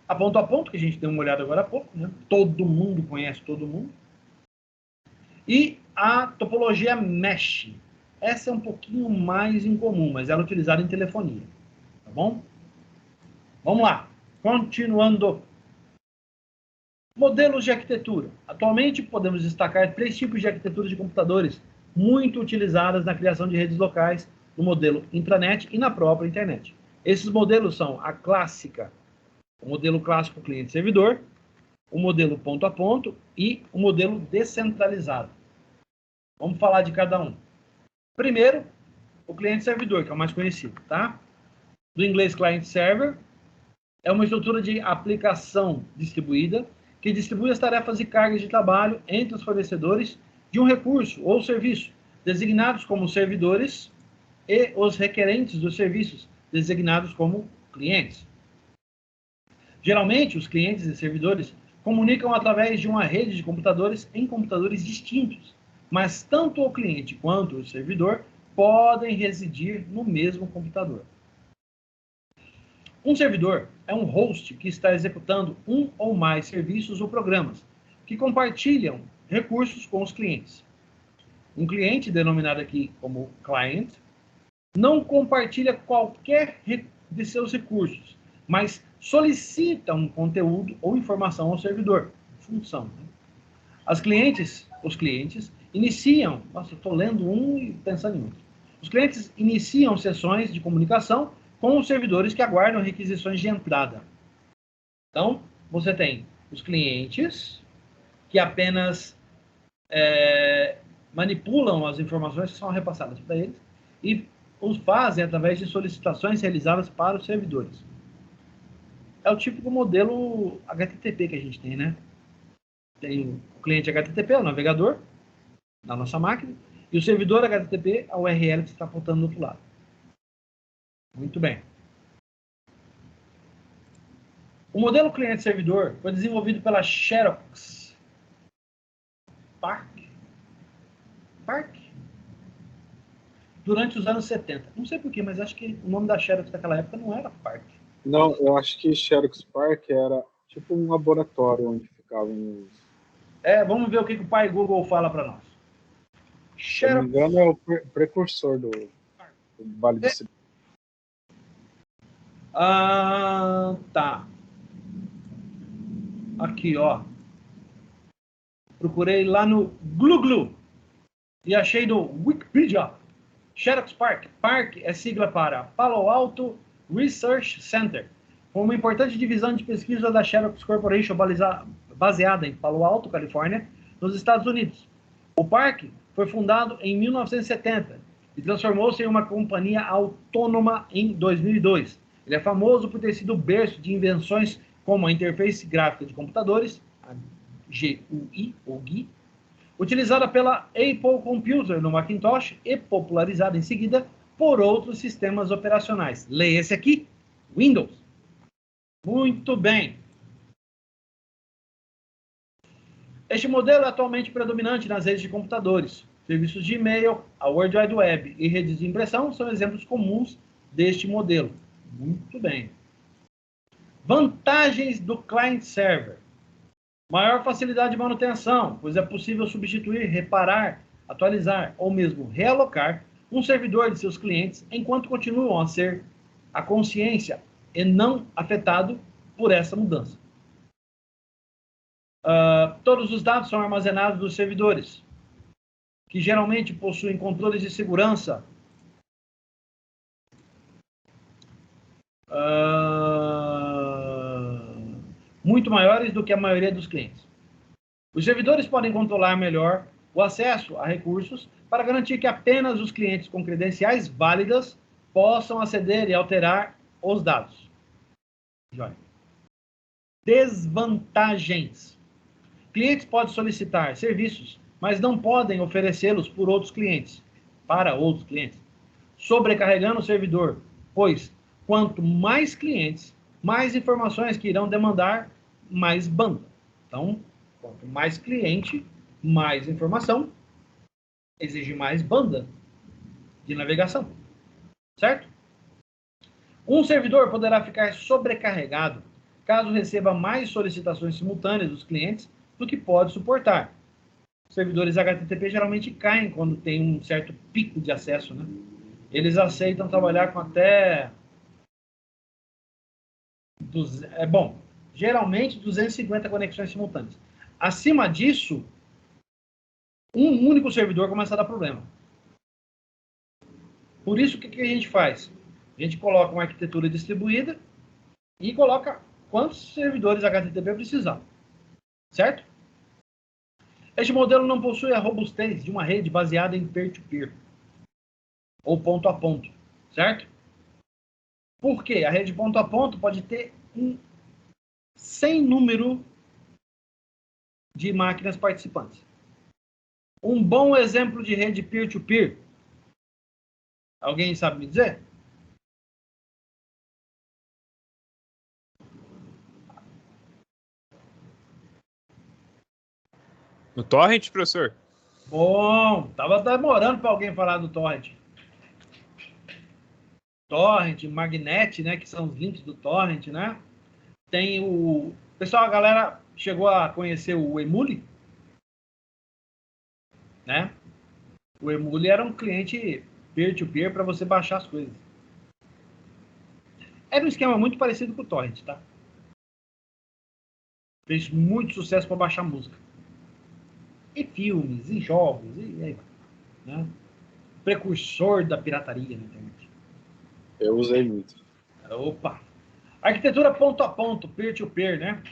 Speaker 1: A ponto, que a gente deu uma olhada agora há pouco, né? Todo mundo conhece todo mundo. E a topologia mesh. Essa é um pouquinho mais incomum, mas ela é utilizada em telefonia. Tá bom? Vamos lá. Continuando. Modelos de arquitetura. Atualmente, podemos destacar 3 tipos de arquitetura de computadores muito utilizadas na criação de redes locais, no modelo intranet e na própria internet. Esses modelos são a clássica, o modelo clássico cliente-servidor, o modelo ponto a ponto e o modelo descentralizado. Vamos falar de cada um. Primeiro, o cliente-servidor, que é o mais conhecido, tá? Do inglês client-server, é uma estrutura de aplicação distribuída que distribui as tarefas e cargas de trabalho entre os fornecedores de um recurso ou serviço, designados como servidores, e os requerentes dos serviços, designados como clientes. Geralmente, os clientes e servidores comunicam através de uma rede de computadores em computadores distintos, mas tanto o cliente quanto o servidor podem residir no mesmo computador. Um servidor é um host que está executando um ou mais serviços ou programas que compartilham recursos com os clientes. Um cliente, denominado aqui como client, não compartilha qualquer de seus recursos, mas solicita um conteúdo ou informação ao servidor. Função. Né? Os clientes iniciam... Nossa, eu estou lendo um e pensando em outro. Os clientes iniciam sessões de comunicação com os servidores que aguardam requisições de entrada. Então, você tem os clientes que apenas manipulam as informações que são repassadas para eles e os fazem através de solicitações realizadas para os servidores. É o típico modelo HTTP que a gente tem, né? Tem o cliente HTTP, o navegador, na nossa máquina, e o servidor HTTP, a URL que está apontando do outro lado. Muito bem. O modelo cliente-servidor foi desenvolvido pela Xerox PARC durante os anos 70. Não sei porquê, mas acho que o nome da Xerox daquela época não era PARC.
Speaker 2: Não, eu acho que Xerox PARC era tipo um laboratório onde ficavam os...
Speaker 1: Vamos ver o que o pai Google fala para nós.
Speaker 2: Se eu não me engano, é o precursor do Vale do Silício.
Speaker 1: Tá. Aqui, ó. Procurei lá no Google e achei no Wikipedia. Xerox PARC. PARC é sigla para Palo Alto Research Center. Foi uma importante divisão de pesquisa da Xerox Corporation baseada em Palo Alto, Califórnia, nos Estados Unidos. O PARC foi fundado em 1970 e transformou-se em uma companhia autônoma em 2002. Ele é famoso por ter sido o berço de invenções como a interface gráfica de computadores, a GUI, ou GUI, utilizada pela Apple Computer no Macintosh e popularizada em seguida por outros sistemas operacionais. Leia esse aqui, Windows. Muito bem. Este modelo é atualmente predominante nas redes de computadores. Serviços de e-mail, a World Wide Web e redes de impressão são exemplos comuns deste modelo. Muito bem. Vantagens do client-server. Maior facilidade de manutenção, pois é possível substituir, reparar, atualizar ou mesmo realocar um servidor de seus clientes enquanto continuam a ser a consciência e não afetado por essa mudança. Todos os dados são armazenados nos servidores, que geralmente possuem controles de segurança muito maiores do que a maioria dos clientes. Os servidores podem controlar melhor o acesso a recursos para garantir que apenas os clientes com credenciais válidas possam aceder e alterar os dados. Joia. Desvantagens. Clientes podem solicitar serviços, mas não podem oferecê-los para outros clientes, sobrecarregando o servidor, pois quanto mais clientes, mais informações que irão demandar mais banda. Então, quanto mais cliente, mais informação, exige mais banda de navegação, certo? Um servidor poderá ficar sobrecarregado caso receba mais solicitações simultâneas dos clientes do que pode suportar. Os servidores HTTP geralmente caem quando tem um certo pico de acesso, né? Eles aceitam trabalhar com até... geralmente 250 conexões simultâneas. Acima disso, um único servidor começa a dar problema. Por isso, o que a gente faz? A gente coloca uma arquitetura distribuída e coloca quantos servidores HTTP precisar. Certo? Este modelo não possui a robustez de uma rede baseada em peer-to-peer ou ponto a ponto. Certo? Por quê? A rede ponto a ponto pode ter sem número de máquinas participantes. Um bom exemplo de rede peer-to-peer. Alguém sabe me dizer?
Speaker 3: No Torrent, professor?
Speaker 1: Bom, tava demorando para alguém falar do Torrent. Torrent, Magnet, né, que são os links do Torrent, né? Tem o... Pessoal, a galera chegou a conhecer o Emule, né? O Emule era um cliente peer-to-peer para você baixar as coisas. Era um esquema muito parecido com o Torrent, tá? Fez muito sucesso para baixar música. E filmes, e jogos, e aí vai, né? Precursor da pirataria na internet.
Speaker 2: Eu usei muito.
Speaker 1: Opa! Arquitetura ponto a ponto, peer-to-peer, né?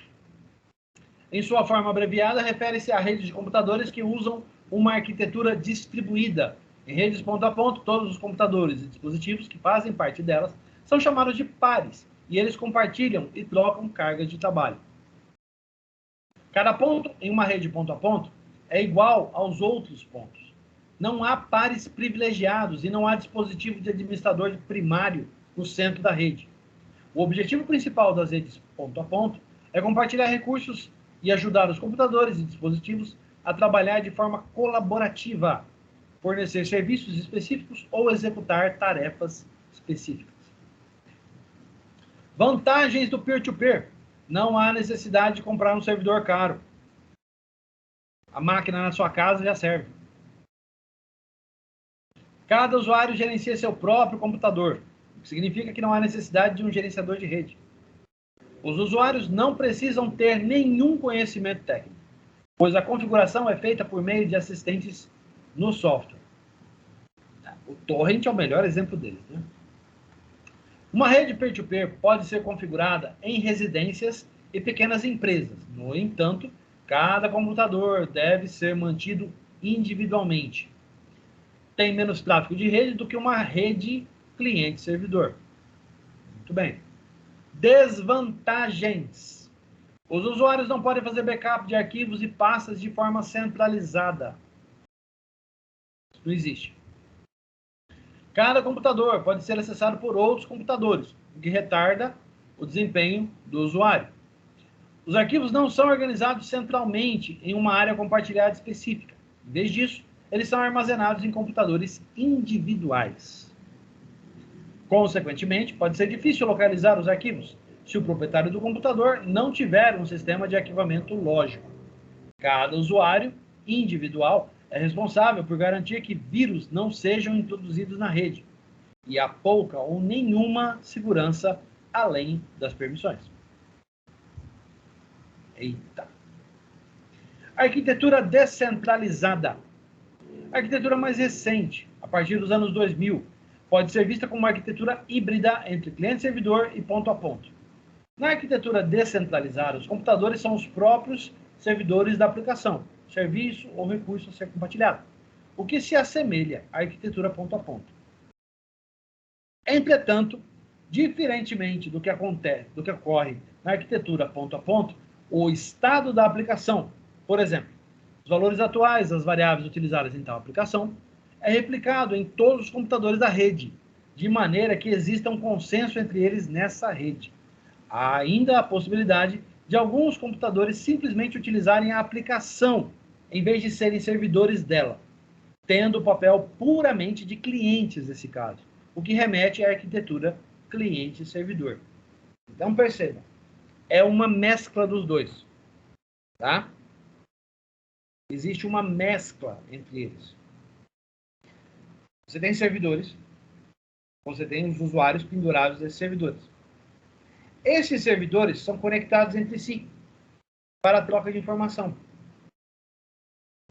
Speaker 1: em sua forma abreviada, refere-se a redes de computadores que usam uma arquitetura distribuída. Em redes ponto a ponto, todos os computadores e dispositivos que fazem parte delas são chamados de pares, e eles compartilham e trocam cargas de trabalho. Cada ponto em uma rede ponto a ponto é igual aos outros pontos. Não há pares privilegiados e não há dispositivo de administrador primário no centro da rede. O objetivo principal das redes ponto a ponto é compartilhar recursos e ajudar os computadores e dispositivos a trabalhar de forma colaborativa, fornecer serviços específicos ou executar tarefas específicas. Vantagens do peer-to-peer. Não há necessidade de comprar um servidor caro. A máquina na sua casa já serve. Cada usuário gerencia seu próprio computador, o que significa que não há necessidade de um gerenciador de rede. Os usuários não precisam ter nenhum conhecimento técnico, pois a configuração é feita por meio de assistentes no software. O Torrent é o melhor exemplo deles, né? Uma rede peer-to-peer pode ser configurada em residências e pequenas empresas. No entanto, cada computador deve ser mantido individualmente. Tem menos tráfego de rede do que uma rede cliente-servidor. Muito bem. Desvantagens. Os usuários não podem fazer backup de arquivos e pastas de forma centralizada. Isso não existe. Cada computador pode ser acessado por outros computadores, o que retarda o desempenho do usuário. Os arquivos não são organizados centralmente em uma área compartilhada específica. Em vez disso, eles são armazenados em computadores individuais. Consequentemente, pode ser difícil localizar os arquivos se o proprietário do computador não tiver um sistema de arquivamento lógico. Cada usuário individual é responsável por garantir que vírus não sejam introduzidos na rede, e há pouca ou nenhuma segurança além das permissões. Eita! Arquitetura descentralizada. A arquitetura mais recente, a partir dos anos 2000, pode ser vista como uma arquitetura híbrida entre cliente-servidor e ponto a ponto. Na arquitetura descentralizada, os computadores são os próprios servidores da aplicação, serviço ou recurso a ser compartilhado, o que se assemelha à arquitetura ponto a ponto. Entretanto, diferentemente do que ocorre na arquitetura ponto a ponto, o estado da aplicação, por exemplo, os valores atuais das variáveis utilizadas em tal aplicação, é replicado em todos os computadores da rede, de maneira que exista um consenso entre eles nessa rede. Há ainda a possibilidade de alguns computadores simplesmente utilizarem a aplicação, em vez de serem servidores dela, tendo o papel puramente de clientes nesse caso, o que remete à arquitetura cliente-servidor. Então, perceba, é uma mescla dos dois, tá? Existe uma mescla entre eles. Você tem servidores, você tem os usuários pendurados desses servidores. Esses servidores são conectados entre si para a troca de informação.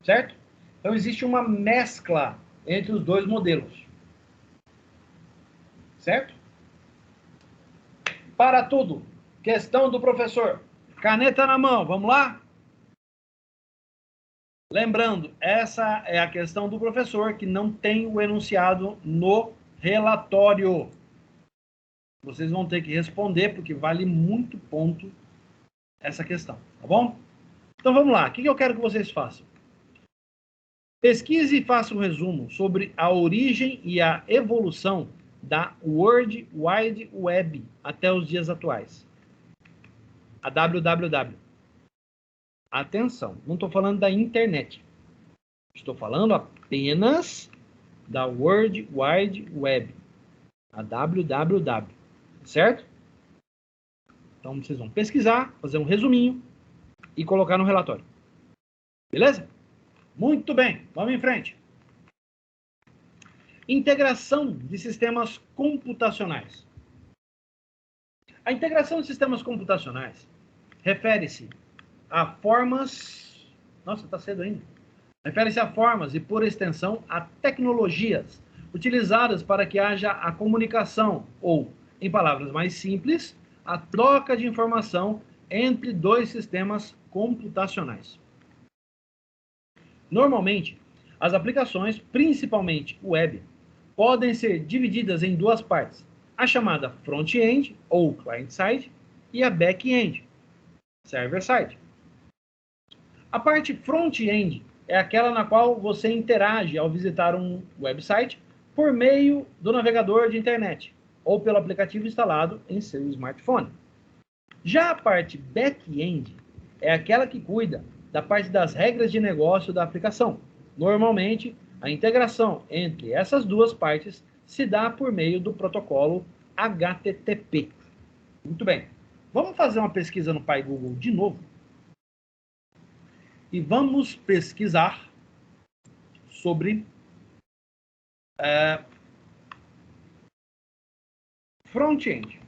Speaker 1: Certo? Então, existe uma mescla entre os dois modelos. Certo? Para tudo. Questão do professor. Caneta na mão, vamos lá? Lembrando, essa é a questão do professor que não tem o enunciado no relatório. Vocês vão ter que responder, porque vale muito ponto essa questão, tá bom? Então vamos lá, o que eu quero que vocês façam? Pesquise e faça um resumo sobre a origem e a evolução da World Wide Web até os dias atuais. A www. Atenção, não estou falando da internet. Estou falando apenas da World Wide Web. A www. Certo? Então, vocês vão pesquisar, fazer um resuminho e colocar no relatório. Beleza? Muito bem, vamos em frente. Integração de sistemas computacionais. A integração de sistemas computacionais refere-se a formas... Nossa, está cedo ainda. Refere-se a formas e, por extensão, a tecnologias utilizadas para que haja a comunicação ou, em palavras mais simples, a troca de informação entre dois sistemas computacionais. Normalmente, as aplicações, principalmente web, podem ser divididas em duas partes, a chamada front-end, ou client-side, e a back-end, server-side. A parte front-end é aquela na qual você interage ao visitar um website por meio do navegador de internet, ou pelo aplicativo instalado em seu smartphone. Já a parte back-end é aquela que cuida da parte das regras de negócio da aplicação. Normalmente, a integração entre essas duas partes se dá por meio do protocolo HTTP. Muito bem. Vamos fazer uma pesquisa no PyGoogle de novo. E vamos pesquisar sobre front-end.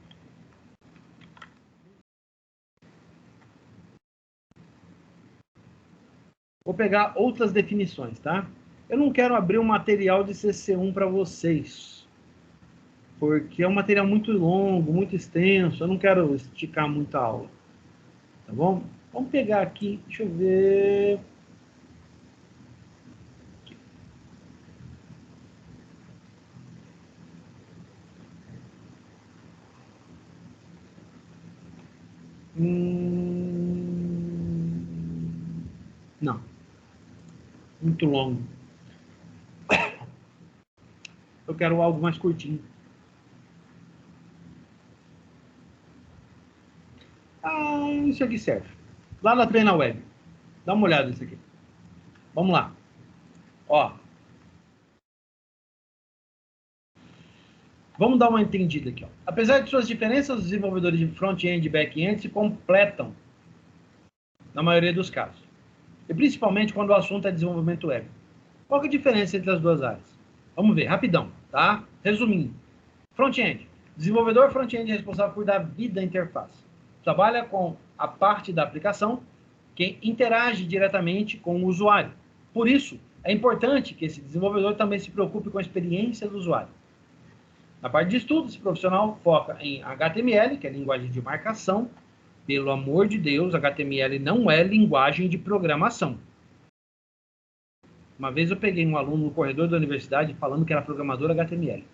Speaker 1: Vou pegar outras definições, tá? Eu não quero abrir um material de CC1 para vocês, porque é um material muito longo, muito extenso, eu não quero esticar muita aula, tá bom? Vamos pegar aqui, deixa eu ver... Não. Muito longo. Eu quero algo mais curtinho. Isso aqui serve. Lá na Treina Web. Dá uma olhada nisso aqui. Vamos lá. Ó. Vamos dar uma entendida aqui. Ó. Apesar de suas diferenças, os desenvolvedores de front-end e back-end se completam na maioria dos casos. E principalmente quando o assunto é desenvolvimento web. Qual que é a diferença entre as duas áreas? Vamos ver, rapidão, tá? Resumindo. Front-end. Desenvolvedor front-end é responsável por dar vida à interface. Trabalha com a parte da aplicação que interage diretamente com o usuário. Por isso, é importante que esse desenvolvedor também se preocupe com a experiência do usuário. Na parte de estudo, esse profissional foca em HTML, que é linguagem de marcação. Pelo amor de Deus, HTML não é linguagem de programação. Uma vez eu peguei um aluno no corredor da universidade falando que era programador HTML.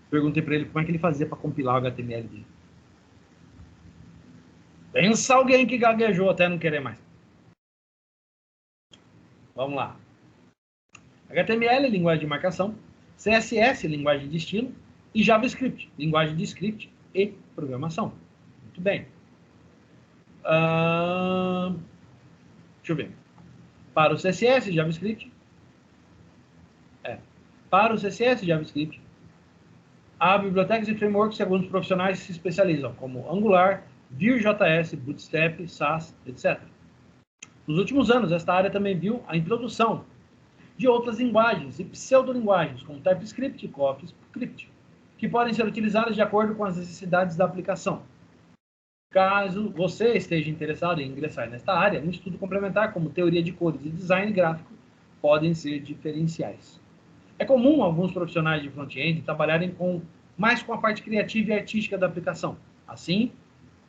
Speaker 1: Perguntei para ele como é que ele fazia para compilar o HTML dele. Pensa alguém que gaguejou até não querer mais. Vamos lá. HTML, linguagem de marcação. CSS, linguagem de estilo. E JavaScript, linguagem de script e programação. Muito bem. Deixa eu ver. Para o CSS, JavaScript. Para o CSS, JavaScript. Há bibliotecas e frameworks que alguns profissionais se especializam, como Angular, Vue.js, Bootstrap, Sass, etc. Nos últimos anos, esta área também viu a introdução de outras linguagens e pseudolinguagens, como TypeScript e CoffeeScript, que podem ser utilizadas de acordo com as necessidades da aplicação. Caso você esteja interessado em ingressar nesta área, um estudo complementar como teoria de cores e design gráfico podem ser diferenciais. É comum alguns profissionais de front-end trabalharem mais com a parte criativa e artística da aplicação, assim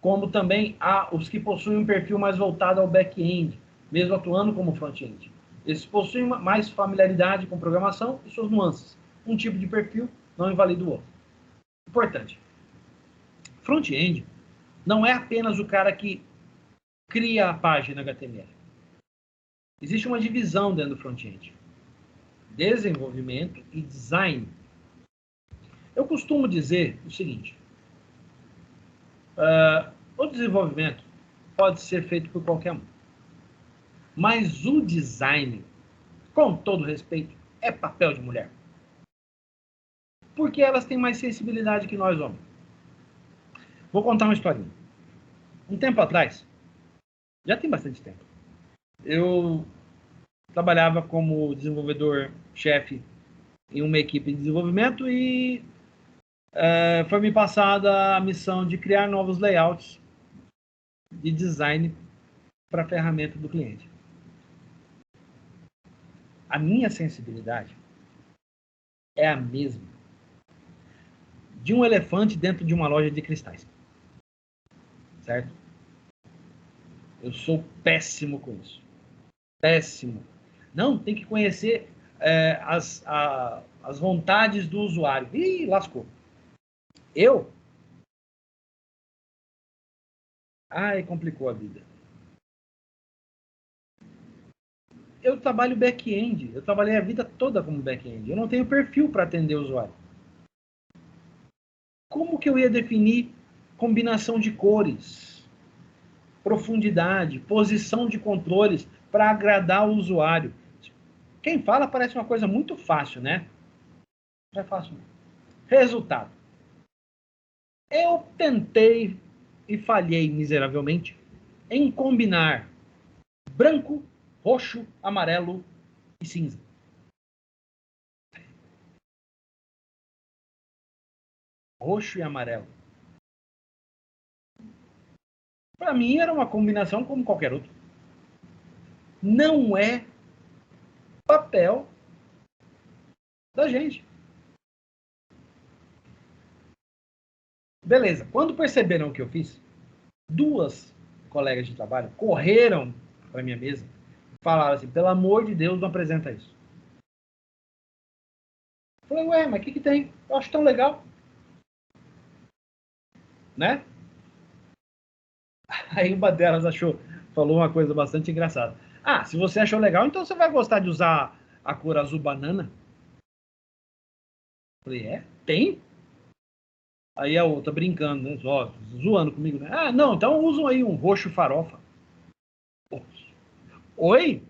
Speaker 1: como também há os que possuem um perfil mais voltado ao back-end, mesmo atuando como front-end. Esses possuem mais familiaridade com programação e suas nuances. Um tipo de perfil não invalida o outro. Importante. Front-end não é apenas o cara que cria a página HTML. Existe uma divisão dentro do front-end. Desenvolvimento e design. Eu costumo dizer o seguinte. O desenvolvimento pode ser feito por qualquer um. Mas o design, com todo respeito, é papel de mulher. Porque elas têm mais sensibilidade que nós, homens. Vou contar uma historinha. Um tempo atrás, já tem bastante tempo, eu trabalhava como desenvolvedor-chefe em uma equipe de desenvolvimento e foi me passada a missão de criar novos layouts de design para a ferramenta do cliente. A minha sensibilidade é a mesma de um elefante dentro de uma loja de cristais. Certo? Eu sou péssimo com isso. Péssimo. Não, tem que conhecer as vontades do usuário. Ih, lascou. Ai, complicou a vida. Eu trabalho back-end. Eu trabalhei a vida toda como back-end. Eu não tenho perfil para atender o usuário. Como que eu ia definir combinação de cores, profundidade, posição de controles para agradar o usuário? Quem fala parece uma coisa muito fácil, né? Não é fácil. Resultado. Eu tentei e falhei miseravelmente em combinar branco, roxo, amarelo e cinza. Roxo e amarelo. Para mim era uma combinação como qualquer outra. Não é papel da gente. Beleza. Quando perceberam o que eu fiz, 2 colegas de trabalho correram para minha mesa e falaram assim, pelo amor de Deus, não apresenta isso. Eu falei, ué, mas o que tem? Eu acho tão legal. Né? Aí uma delas falou uma coisa bastante engraçada. Ah, se você achou legal, então você vai gostar de usar a cor azul banana? Eu falei, tem? Aí a outra brincando, né? Zoando comigo, né? Ah, não, então usam aí um roxo farofa. Oi?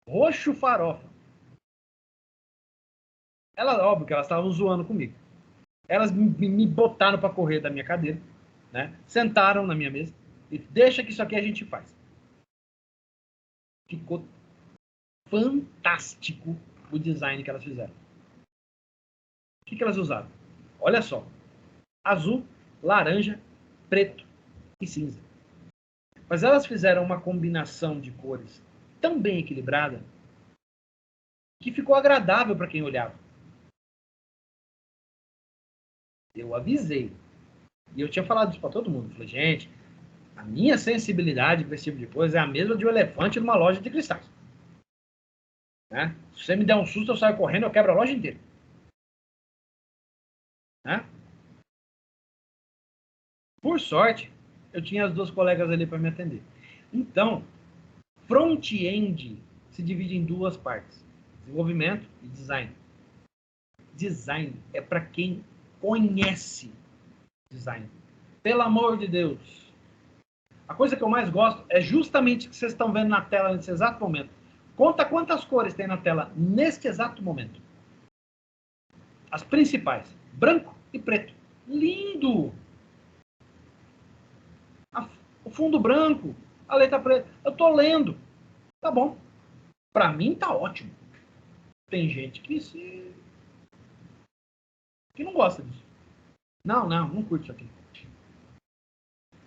Speaker 1: Roxo farofa. Óbvio que elas estavam zoando comigo. Elas me botaram para correr da minha cadeira, né? Sentaram na minha mesa e deixa que isso aqui a gente faz. Ficou fantástico o design que elas fizeram. O que elas usaram? Olha só. Azul, laranja, preto e cinza. Mas elas fizeram uma combinação de cores tão bem equilibrada que ficou agradável para quem olhava. Eu avisei. E eu tinha falado isso para todo mundo. Falei, gente, a minha sensibilidade para esse tipo de coisa é a mesma de um elefante numa loja de cristais. Né? Se você me der um susto, eu saio correndo, eu quebro a loja inteira. Né? Por sorte, eu tinha as 2 colegas ali para me atender. Então, front-end se divide em 2 partes: desenvolvimento e design. Design é para quem conhece design. Pelo amor de Deus. A coisa que eu mais gosto é justamente o que vocês estão vendo na tela nesse exato momento. Conta quantas cores tem na tela neste exato momento. As principais: branco e preto. Lindo! O fundo branco, a letra preta. Eu tô lendo. Tá bom. Para mim tá ótimo. Tem gente que não gosta disso. Não curte isso aqui.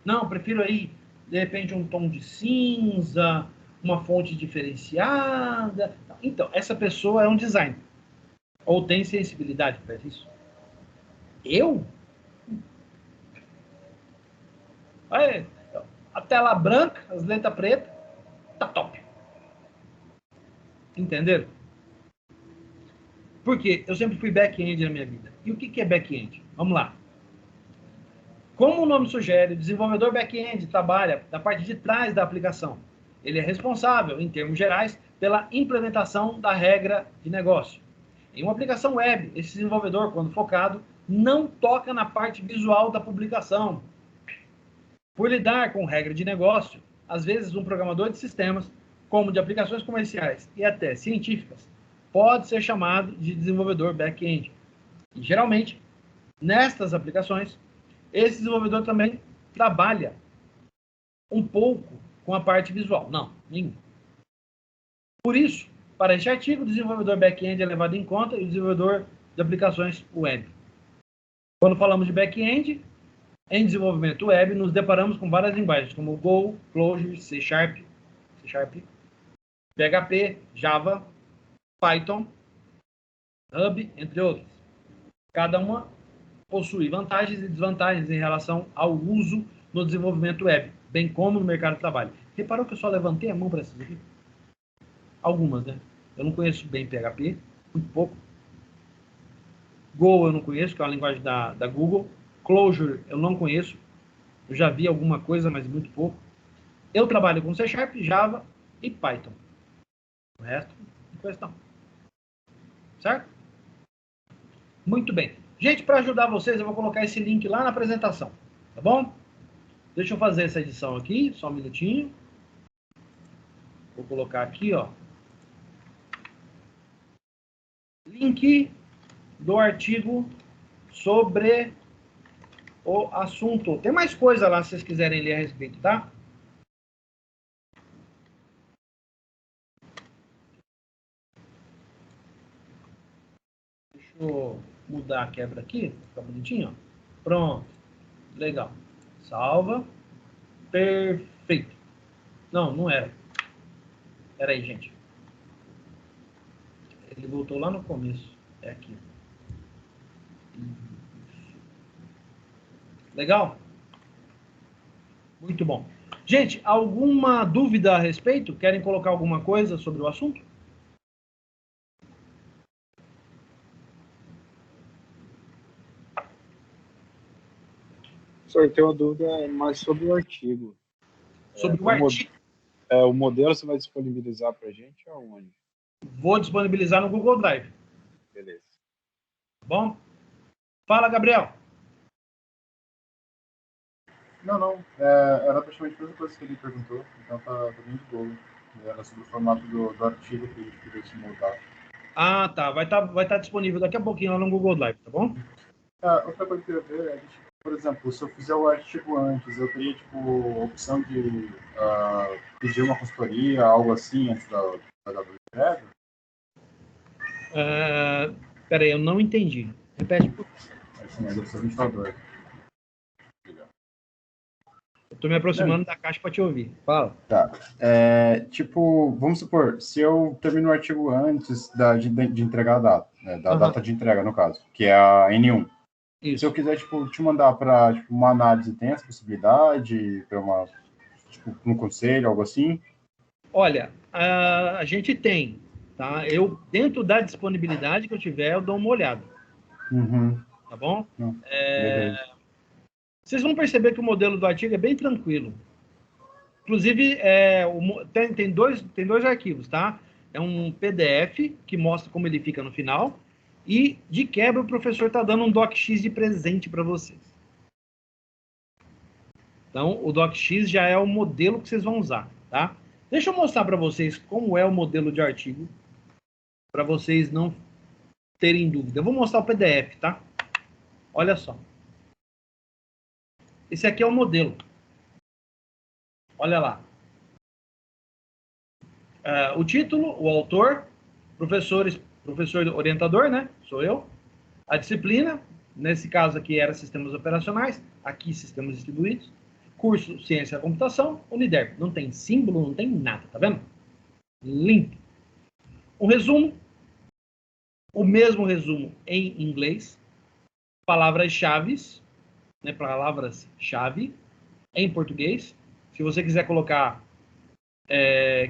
Speaker 1: Não, prefiro aí, de repente, um tom de cinza, uma fonte diferenciada. Então, essa pessoa é um designer. Ou tem sensibilidade para isso. Eu? Aí, a tela branca, as letras pretas, tá top. Entenderam? Porque eu sempre fui back-end na minha vida. E o que é back-end? Vamos lá. Como o nome sugere, o desenvolvedor back-end trabalha na parte de trás da aplicação. Ele é responsável, em termos gerais, pela implementação da regra de negócio. Em uma aplicação web, esse desenvolvedor, quando focado, não toca na parte visual da publicação. Por lidar com regra de negócio, às vezes um programador de sistemas, como de aplicações comerciais e até científicas, pode ser chamado de desenvolvedor back-end. E, geralmente, nestas aplicações, esse desenvolvedor também trabalha um pouco com a parte visual. Não, nenhum. Por isso, para este artigo, o desenvolvedor back-end é levado em conta e o desenvolvedor de aplicações web. Quando falamos de back-end, em desenvolvimento web, nos deparamos com várias linguagens, como Go, Clojure, C Sharp, PHP, Java, Python, Hub, entre outros. Cada uma possui vantagens e desvantagens em relação ao uso no desenvolvimento web, bem como no mercado de trabalho. Reparou que eu só levantei a mão para essas aqui? Algumas, né? Eu não conheço bem PHP, muito pouco. Go eu não conheço, que é uma linguagem da Google. Clojure eu não conheço. Eu já vi alguma coisa, mas muito pouco. Eu trabalho com C Sharp, Java e Python. O resto, não conheço não. Certo? Muito bem. Gente, para ajudar vocês, eu vou colocar esse link lá na apresentação. Tá bom? Deixa eu fazer essa edição aqui, só um minutinho. Vou colocar aqui, ó. Link do artigo sobre o assunto. Tem mais coisa lá, se vocês quiserem ler a respeito, tá? Deixa eu mudar a quebra aqui, fica bonitinho, ó. Pronto. Legal. Salva. Perfeito. Não, não era. Pera aí, gente. Ele voltou lá no começo. É aqui. Legal? Muito bom. Gente, alguma dúvida a respeito? Querem colocar alguma coisa sobre o assunto?
Speaker 2: Só tenho uma dúvida mais sobre o artigo.
Speaker 1: Sobre o artigo?
Speaker 2: O modelo você vai disponibilizar para a gente aonde?
Speaker 1: Vou disponibilizar no Google Drive.
Speaker 2: Beleza.
Speaker 1: Bom? Fala, Gabriel.
Speaker 4: Não. Era praticamente a mesma coisa que ele perguntou, então tá bem de boa. Era sobre o formato do artigo que a gente podia se mudar.
Speaker 1: Ah, tá. Vai tá disponível daqui a pouquinho lá no Google Drive, tá bom?
Speaker 4: Outra coisa que eu queria ver é que, por exemplo, se eu fizer o artigo antes, eu teria, a opção de pedir uma consultoria, algo assim, antes da entrega?
Speaker 1: Peraí, eu não entendi. Repete, por favor.
Speaker 4: Assim, deve ser ventilador.
Speaker 1: Eu tô me aproximando da caixa para te ouvir. Fala.
Speaker 4: Tá. Vamos supor, se eu termino o artigo antes de entregar a data, né, da data de entrega, no caso, que é a N1.
Speaker 1: Isso.
Speaker 4: Se eu quiser, te mandar para uma análise, tem essa possibilidade? Para um conselho, algo assim?
Speaker 1: Olha, a gente tem, tá? Eu, dentro da disponibilidade que eu tiver, eu dou uma olhada.
Speaker 4: Uhum.
Speaker 1: Tá bom?
Speaker 4: Beleza.
Speaker 1: Vocês vão perceber que o modelo do artigo é bem tranquilo. Inclusive, tem dois arquivos, tá? É um PDF que mostra como ele fica no final. E, de quebra, o professor está dando um DocX de presente para vocês. Então, o DocX já é o modelo que vocês vão usar, tá? Deixa eu mostrar para vocês como é o modelo de artigo, para vocês não terem dúvida. Eu vou mostrar o PDF, tá? Olha só. Esse aqui é o modelo. Olha lá. O título, o autor, professor orientador, né? Sou eu. A disciplina, nesse caso aqui era sistemas operacionais, aqui sistemas distribuídos. Curso Ciência da Computação, Uniderp. Não tem símbolo, não tem nada, tá vendo? Limpo. Um resumo, o mesmo resumo em inglês. Palavras-chave, né? Palavras-chave em português. Se você quiser colocar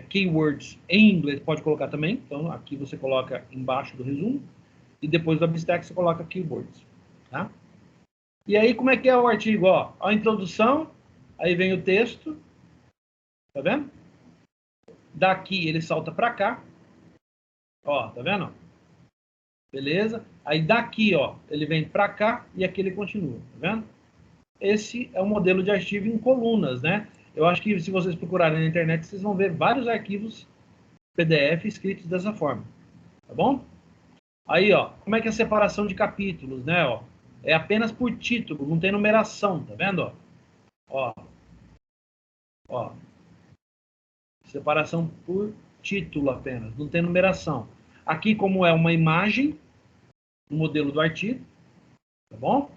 Speaker 1: keywords em inglês, pode colocar também. Então, aqui você coloca embaixo do resumo. E depois do abstract, você coloca keywords. Tá? E aí, como é que é o artigo? Ó, a introdução, aí vem o texto. Tá vendo? Daqui, ele salta para cá. Ó, tá vendo? Beleza? Aí daqui, ó, ele vem para cá e aqui ele continua. Tá vendo? Esse é o modelo de arquivo em colunas, né? Eu acho que se vocês procurarem na internet, vocês vão ver vários arquivos PDF escritos dessa forma. Tá bom? Aí, ó, como é que é a separação de capítulos, né? Ó, é apenas por título, não tem numeração, tá vendo? Ó. Separação por título apenas, não tem numeração. Aqui, como é uma imagem, no modelo do artigo, tá bom?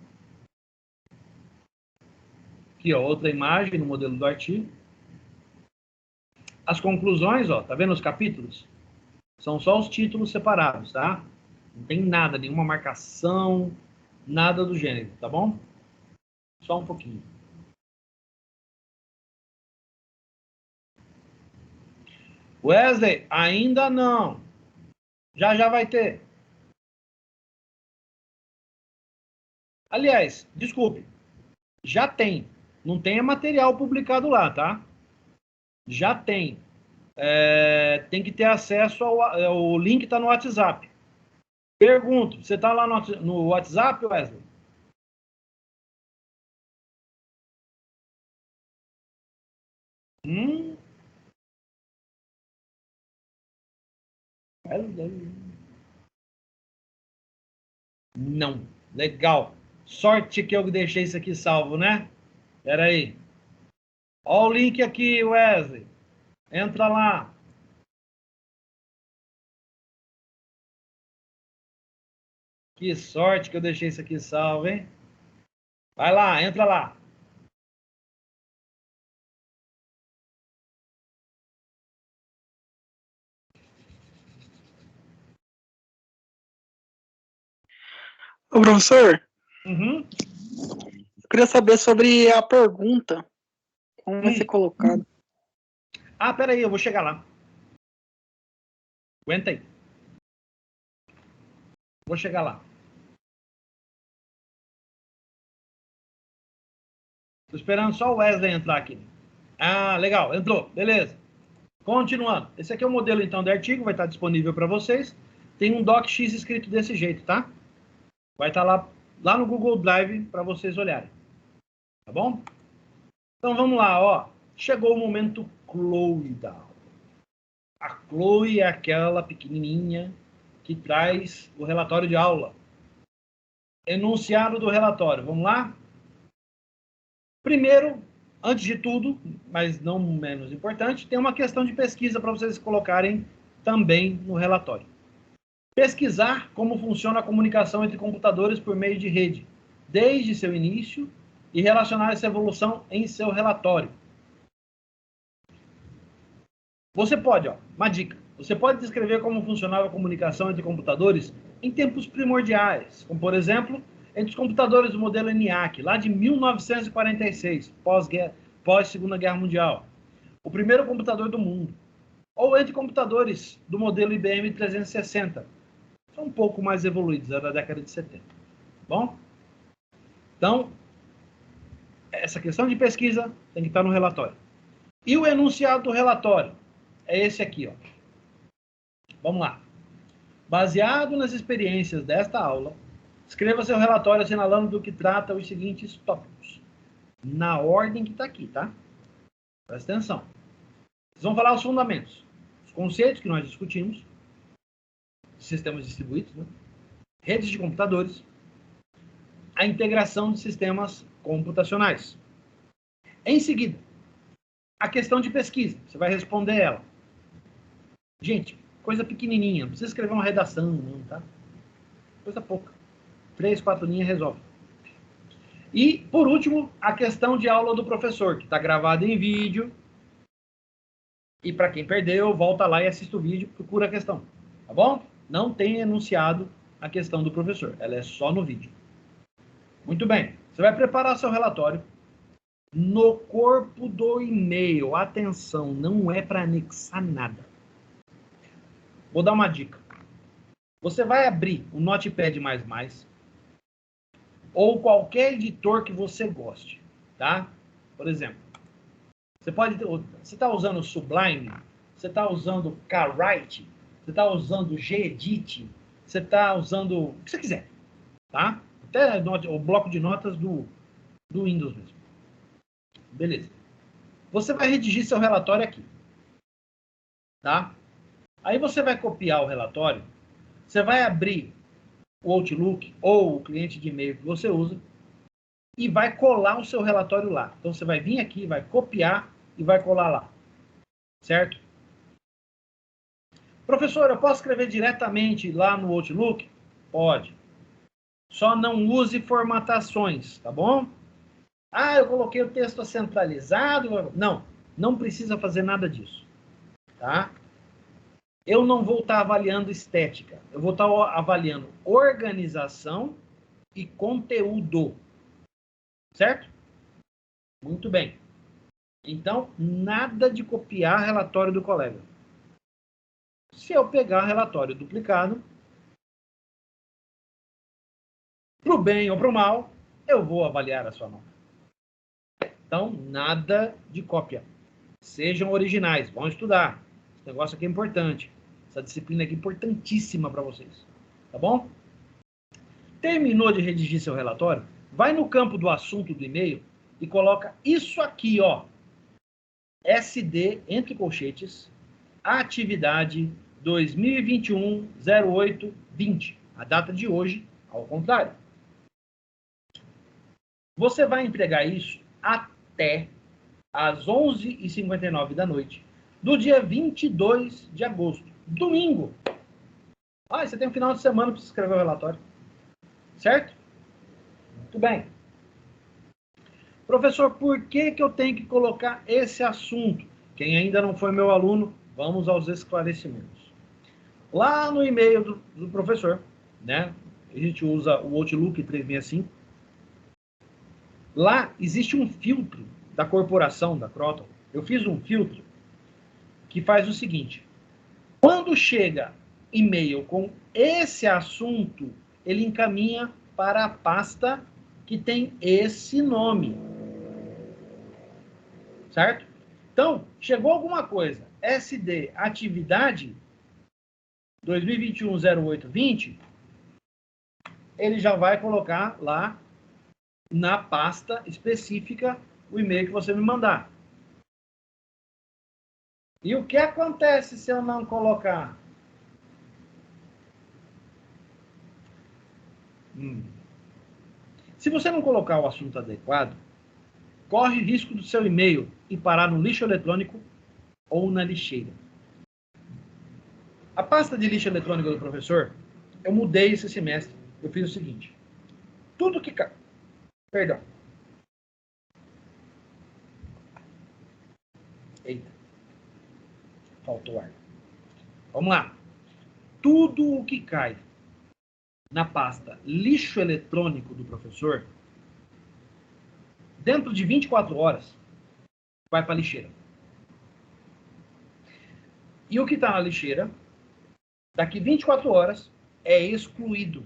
Speaker 1: Aqui, ó, outra imagem no modelo do artigo. As conclusões, ó, tá vendo os capítulos? São só os títulos separados, tá? Não tem nada, nenhuma marcação, Nada do gênero, tá bom? Só um pouquinho. Wesley, ainda não. Já já vai ter. Aliás, desculpe. Já tem. Não tem material publicado lá, tá? Já tem. Tem que ter acesso ao link, está no WhatsApp. Pergunto, você está lá no WhatsApp, Wesley? Não. Legal. Sorte que eu deixei isso aqui salvo, né? Espera aí. Olha o link aqui, Wesley. Entra lá. Que sorte que eu deixei isso aqui salvo, hein? Vai lá, entra lá.
Speaker 5: Ô, professor,
Speaker 1: Uhum.
Speaker 5: eu queria saber sobre a pergunta. Como vai ser colocado?
Speaker 1: Ah, peraí, eu vou chegar lá. Aguenta aí. Vou chegar lá. Tô esperando só o Wesley entrar aqui. Ah, legal, entrou, beleza. Continuando. Esse aqui é o modelo, então, do artigo, vai estar disponível para vocês. Tem um docx escrito desse jeito, tá? Vai estar lá no Google Drive para vocês olharem. Tá bom? Então, vamos lá, ó. Chegou o momento Chloe da aula. A Chloe é aquela pequenininha que traz o relatório de aula. Enunciado do relatório. Vamos lá? Primeiro, antes de tudo, mas não menos importante, tem uma questão de pesquisa para vocês colocarem também no relatório. Pesquisar como funciona a comunicação entre computadores por meio de rede, desde seu início, e relacionar essa evolução em seu relatório. Você pode, uma dica, você pode descrever como funcionava a comunicação entre computadores em tempos primordiais, como, por exemplo, entre os computadores do modelo ENIAC, lá de 1946, pós-Segunda Guerra Mundial, o primeiro computador do mundo, ou entre computadores do modelo IBM 360, são um pouco mais evoluídos, era da década de 70. Bom? Então, essa questão de pesquisa tem que estar no relatório. E o enunciado do relatório é esse aqui, ó. Vamos lá. Baseado nas experiências desta aula, escreva seu relatório assinalando do que trata os seguintes tópicos. Na ordem que está aqui, tá? Presta atenção. Vocês vão falar os fundamentos, os conceitos que nós discutimos, sistemas distribuídos, né? Redes de computadores, a integração de sistemas computacionais. Em seguida, a questão de pesquisa. Você vai responder ela. Gente, coisa pequenininha. Não precisa escrever uma redação, não, tá? Coisa pouca. 3, 4 linhas resolve. E, por último, a questão de aula do professor, que está gravada em vídeo. E para quem perdeu, volta lá e assiste o vídeo, procura a questão. Tá bom? Não tem enunciado a questão do professor. Ela é só no vídeo. Muito bem. Você vai preparar seu relatório. No corpo do e-mail, atenção, não é para anexar nada. Vou dar uma dica. Você vai abrir o Notepad++, ou qualquer editor que você goste, tá? Por exemplo, você está usando o Sublime, você está usando o CarWrite, você está usando o Gedit, você está usando o que você quiser, tá? Até o bloco de notas do Windows mesmo. Beleza. Você vai redigir seu relatório aqui, tá? Aí você vai copiar o relatório, você vai abrir o Outlook ou o cliente de e-mail que você usa e vai colar o seu relatório lá. Então você vai vir aqui, vai copiar e vai colar lá. Certo? Professor, eu posso escrever diretamente lá no Outlook? Pode. Só não use formatações, tá bom? Ah, eu coloquei o texto centralizado. Não precisa fazer nada disso. Tá? Eu não vou estar avaliando estética. Eu vou estar avaliando organização e conteúdo. Certo? Muito bem. Então, nada de copiar relatório do colega. Se eu pegar relatório duplicado, para o bem ou para o mal, eu vou avaliar a sua nota. Então, nada de cópia. Sejam originais, vão estudar. Esse negócio aqui é importante. Essa disciplina aqui é importantíssima para vocês. Tá bom? Terminou de redigir seu relatório? Vai no campo do assunto do e-mail e coloca isso aqui, ó. SD, entre colchetes, atividade 2021-08-20. A data de hoje, ao contrário. Você vai entregar isso até às 11h59 da noite, do dia 22 de agosto, domingo. Ah, você tem um final de semana para escrever o relatório. Certo? Muito bem. Professor, por que eu tenho que colocar esse assunto? Quem ainda não foi meu aluno, vamos aos esclarecimentos. Lá no e-mail do professor, né? A gente usa o Outlook 365. Lá existe um filtro da corporação, da Croton. Eu fiz um filtro que faz o seguinte. Quando chega e-mail com esse assunto, ele encaminha para a pasta que tem esse nome. Certo? Então, chegou alguma coisa, SD, atividade 2021-08-20, ele já vai colocar lá na pasta específica o e-mail que você me mandar. E o que acontece se eu não colocar? Se você não colocar o assunto adequado, corre risco do seu e-mail ir parar no lixo eletrônico ou na lixeira. A pasta de lixo eletrônico do professor, eu mudei esse semestre. Eu fiz o seguinte. Tudo que... Perdão. Eita. Faltou ar. Vamos lá. Tudo o que cai na pasta lixo eletrônico do professor, dentro de 24 horas, vai para a lixeira. E o que está na lixeira, daqui 24 horas, é excluído.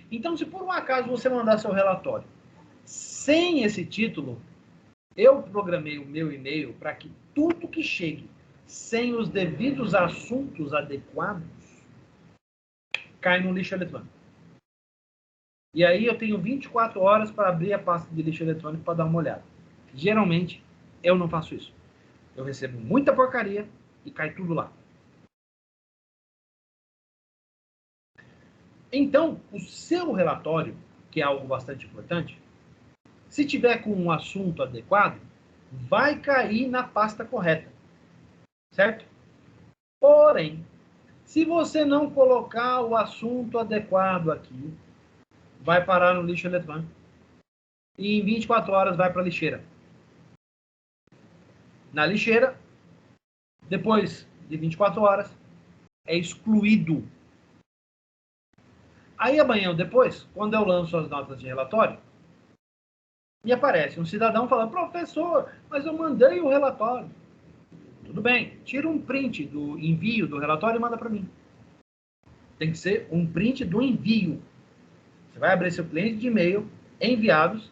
Speaker 1: Então, se por um acaso você mandar seu relatório sem esse título, eu programei o meu e-mail para que tudo que chegue sem os devidos assuntos adequados cai no lixo eletrônico. E aí eu tenho 24 horas para abrir a pasta de lixo eletrônico para dar uma olhada. Geralmente, eu não faço isso. Eu recebo muita porcaria e cai tudo lá. Então, o seu relatório, que é algo bastante importante, se tiver com um assunto adequado, vai cair na pasta correta. Certo? Porém, se você não colocar o assunto adequado aqui, vai parar no lixo eletrônico. E em 24 horas vai para a lixeira. Na lixeira, depois de 24 horas, é excluído. Aí amanhã depois, quando eu lanço as notas de relatório, me aparece um cidadão falando, professor, mas eu mandei o relatório. Tudo bem, tira um print do envio do relatório e manda para mim. Tem que ser um print do envio. Você vai abrir seu cliente de e-mail, enviados,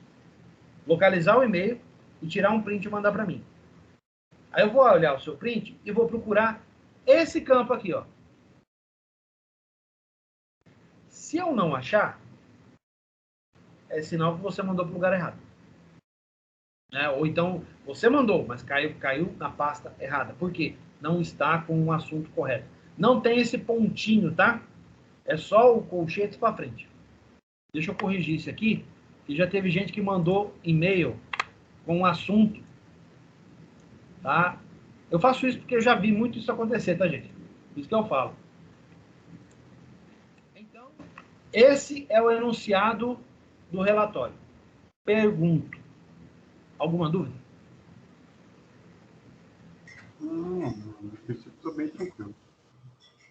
Speaker 1: localizar o e-mail e tirar um print e mandar para mim. Aí eu vou olhar o seu print e vou procurar esse campo aqui, ó. Se eu não achar, é sinal que você mandou para o lugar errado. Ou então, você mandou, mas caiu na pasta errada. Por quê? Não está com o assunto correto. Não tem esse pontinho, tá? É só o colchete para frente. Deixa eu corrigir isso aqui, que já teve gente que mandou e-mail com um assunto, tá? Eu faço isso porque eu já vi muito isso acontecer, tá, gente? Por isso que eu falo. Então, esse é o enunciado do relatório. Pergunto. Alguma dúvida?
Speaker 4: No princípio, estou bem tranquilo.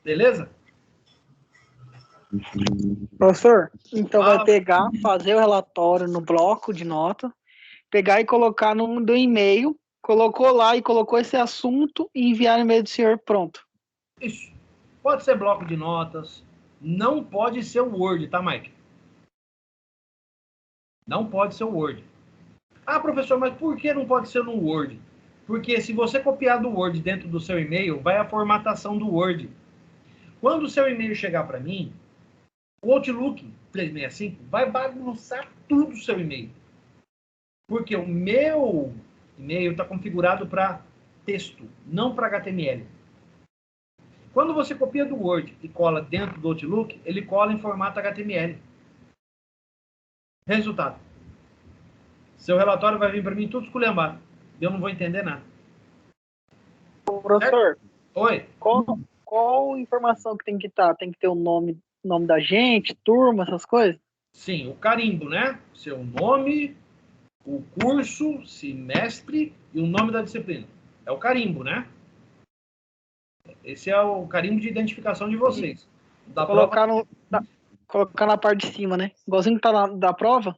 Speaker 1: Beleza?
Speaker 5: Professor, então
Speaker 1: Ah.
Speaker 5: vai pegar, fazer o relatório no bloco de nota, pegar e colocar do e-mail, colocou lá e colocou esse assunto e enviar no e-mail do senhor, pronto.
Speaker 1: Isso. Pode ser bloco de notas, não pode ser o Word, tá, Mike? Não pode ser o Word. Ah, professor, mas por que não pode ser no Word? Porque se você copiar do Word dentro do seu e-mail, vai a formatação do Word. Quando o seu e-mail chegar para mim, o Outlook 365 vai bagunçar tudo o seu e-mail. Porque o meu e-mail está configurado para texto, não para HTML. Quando você copia do Word e cola dentro do Outlook, ele cola em formato HTML. Resultado. Seu relatório vai vir para mim tudo esculhambado. Eu não vou entender nada.
Speaker 5: Professor,
Speaker 1: Oi.
Speaker 5: qual informação que tem que estar? Tem que ter o nome da gente, turma, essas coisas?
Speaker 1: Sim, o carimbo, né? Seu nome, o curso, semestre e o nome da disciplina. É o carimbo, né? Esse é o carimbo de identificação de vocês. Da
Speaker 5: Colocar,
Speaker 1: prova...
Speaker 5: colocar na parte de cima, né? Igualzinho que tá da prova?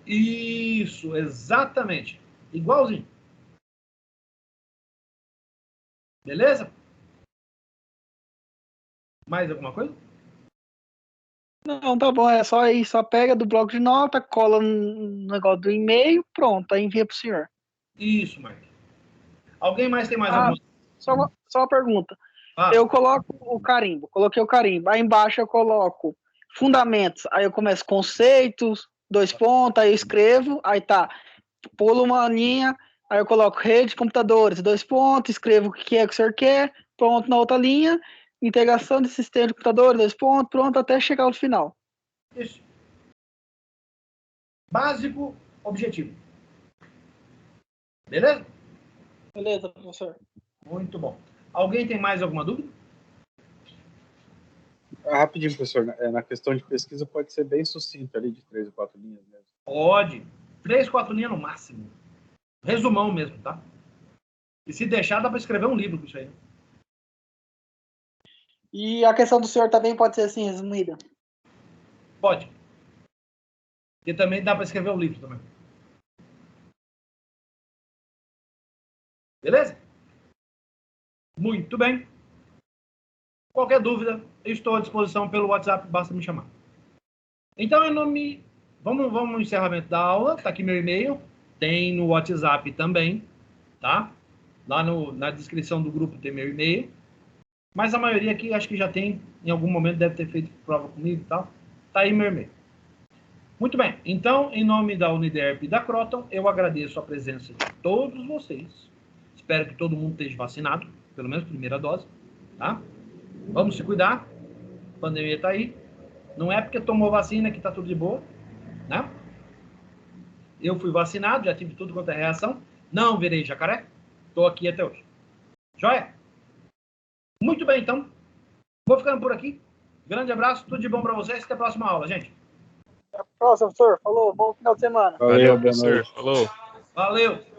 Speaker 1: Isso, exatamente. Igualzinho. Beleza? Mais alguma coisa?
Speaker 5: Não, tá bom, é só aí, só pega do bloco de nota, cola no negócio do e-mail, pronto, aí envia pro senhor.
Speaker 1: Isso, Mark. Alguém mais tem mais alguma coisa?
Speaker 5: Só uma pergunta.
Speaker 1: Ah,
Speaker 5: Eu coloco o carimbo, coloquei o carimbo, aí embaixo eu coloco fundamentos, aí eu começo conceitos, 2 pontos, aí eu escrevo, aí tá, pulo uma linha, aí eu coloco rede de computadores, 2 pontos, escrevo o que é que o senhor quer, pronto na outra linha, integração de sistema de computadores, 2 pontos, pronto até chegar ao final.
Speaker 1: isso. Básico, objetivo. Beleza?
Speaker 5: Beleza, professor.
Speaker 1: Muito bom. Alguém tem mais alguma dúvida?
Speaker 2: Rapidinho, professor, na questão de pesquisa pode ser bem sucinto ali, de 3 ou 4 linhas mesmo.
Speaker 1: Pode. 3, 4 linhas no máximo. Resumão mesmo, tá? E se deixar, dá para escrever um livro com isso aí.
Speaker 5: E a questão do senhor também pode ser assim, resumida?
Speaker 1: Pode. E também dá para escrever um livro também. Beleza? Muito bem. Qualquer dúvida, eu estou à disposição pelo WhatsApp, basta me chamar. Então, em nome... Vamos no encerramento da aula. Está aqui meu e-mail. Tem no WhatsApp também, tá? Lá na descrição do grupo tem meu e-mail. Mas a maioria aqui acho que já tem, em algum momento deve ter feito prova comigo e tal. Tá aí meu e-mail. Muito bem. Então, em nome da Uniderp e da Croton, eu agradeço a presença de todos vocês. Espero que todo mundo esteja vacinado, pelo menos primeira dose, tá? Vamos se cuidar. A pandemia está aí. Não é porque tomou vacina que está tudo de boa, né? Eu fui vacinado, já tive tudo quanto é reação. Não virei jacaré. Estou aqui até hoje. Joia? Muito bem, então. Vou ficando por aqui. Grande abraço, tudo de bom para vocês. Até a próxima aula, gente.
Speaker 5: Até a próxima, professor. Falou, bom final de semana.
Speaker 3: Valeu,
Speaker 2: boa
Speaker 3: professor.
Speaker 2: noite.
Speaker 3: Falou.
Speaker 1: Valeu.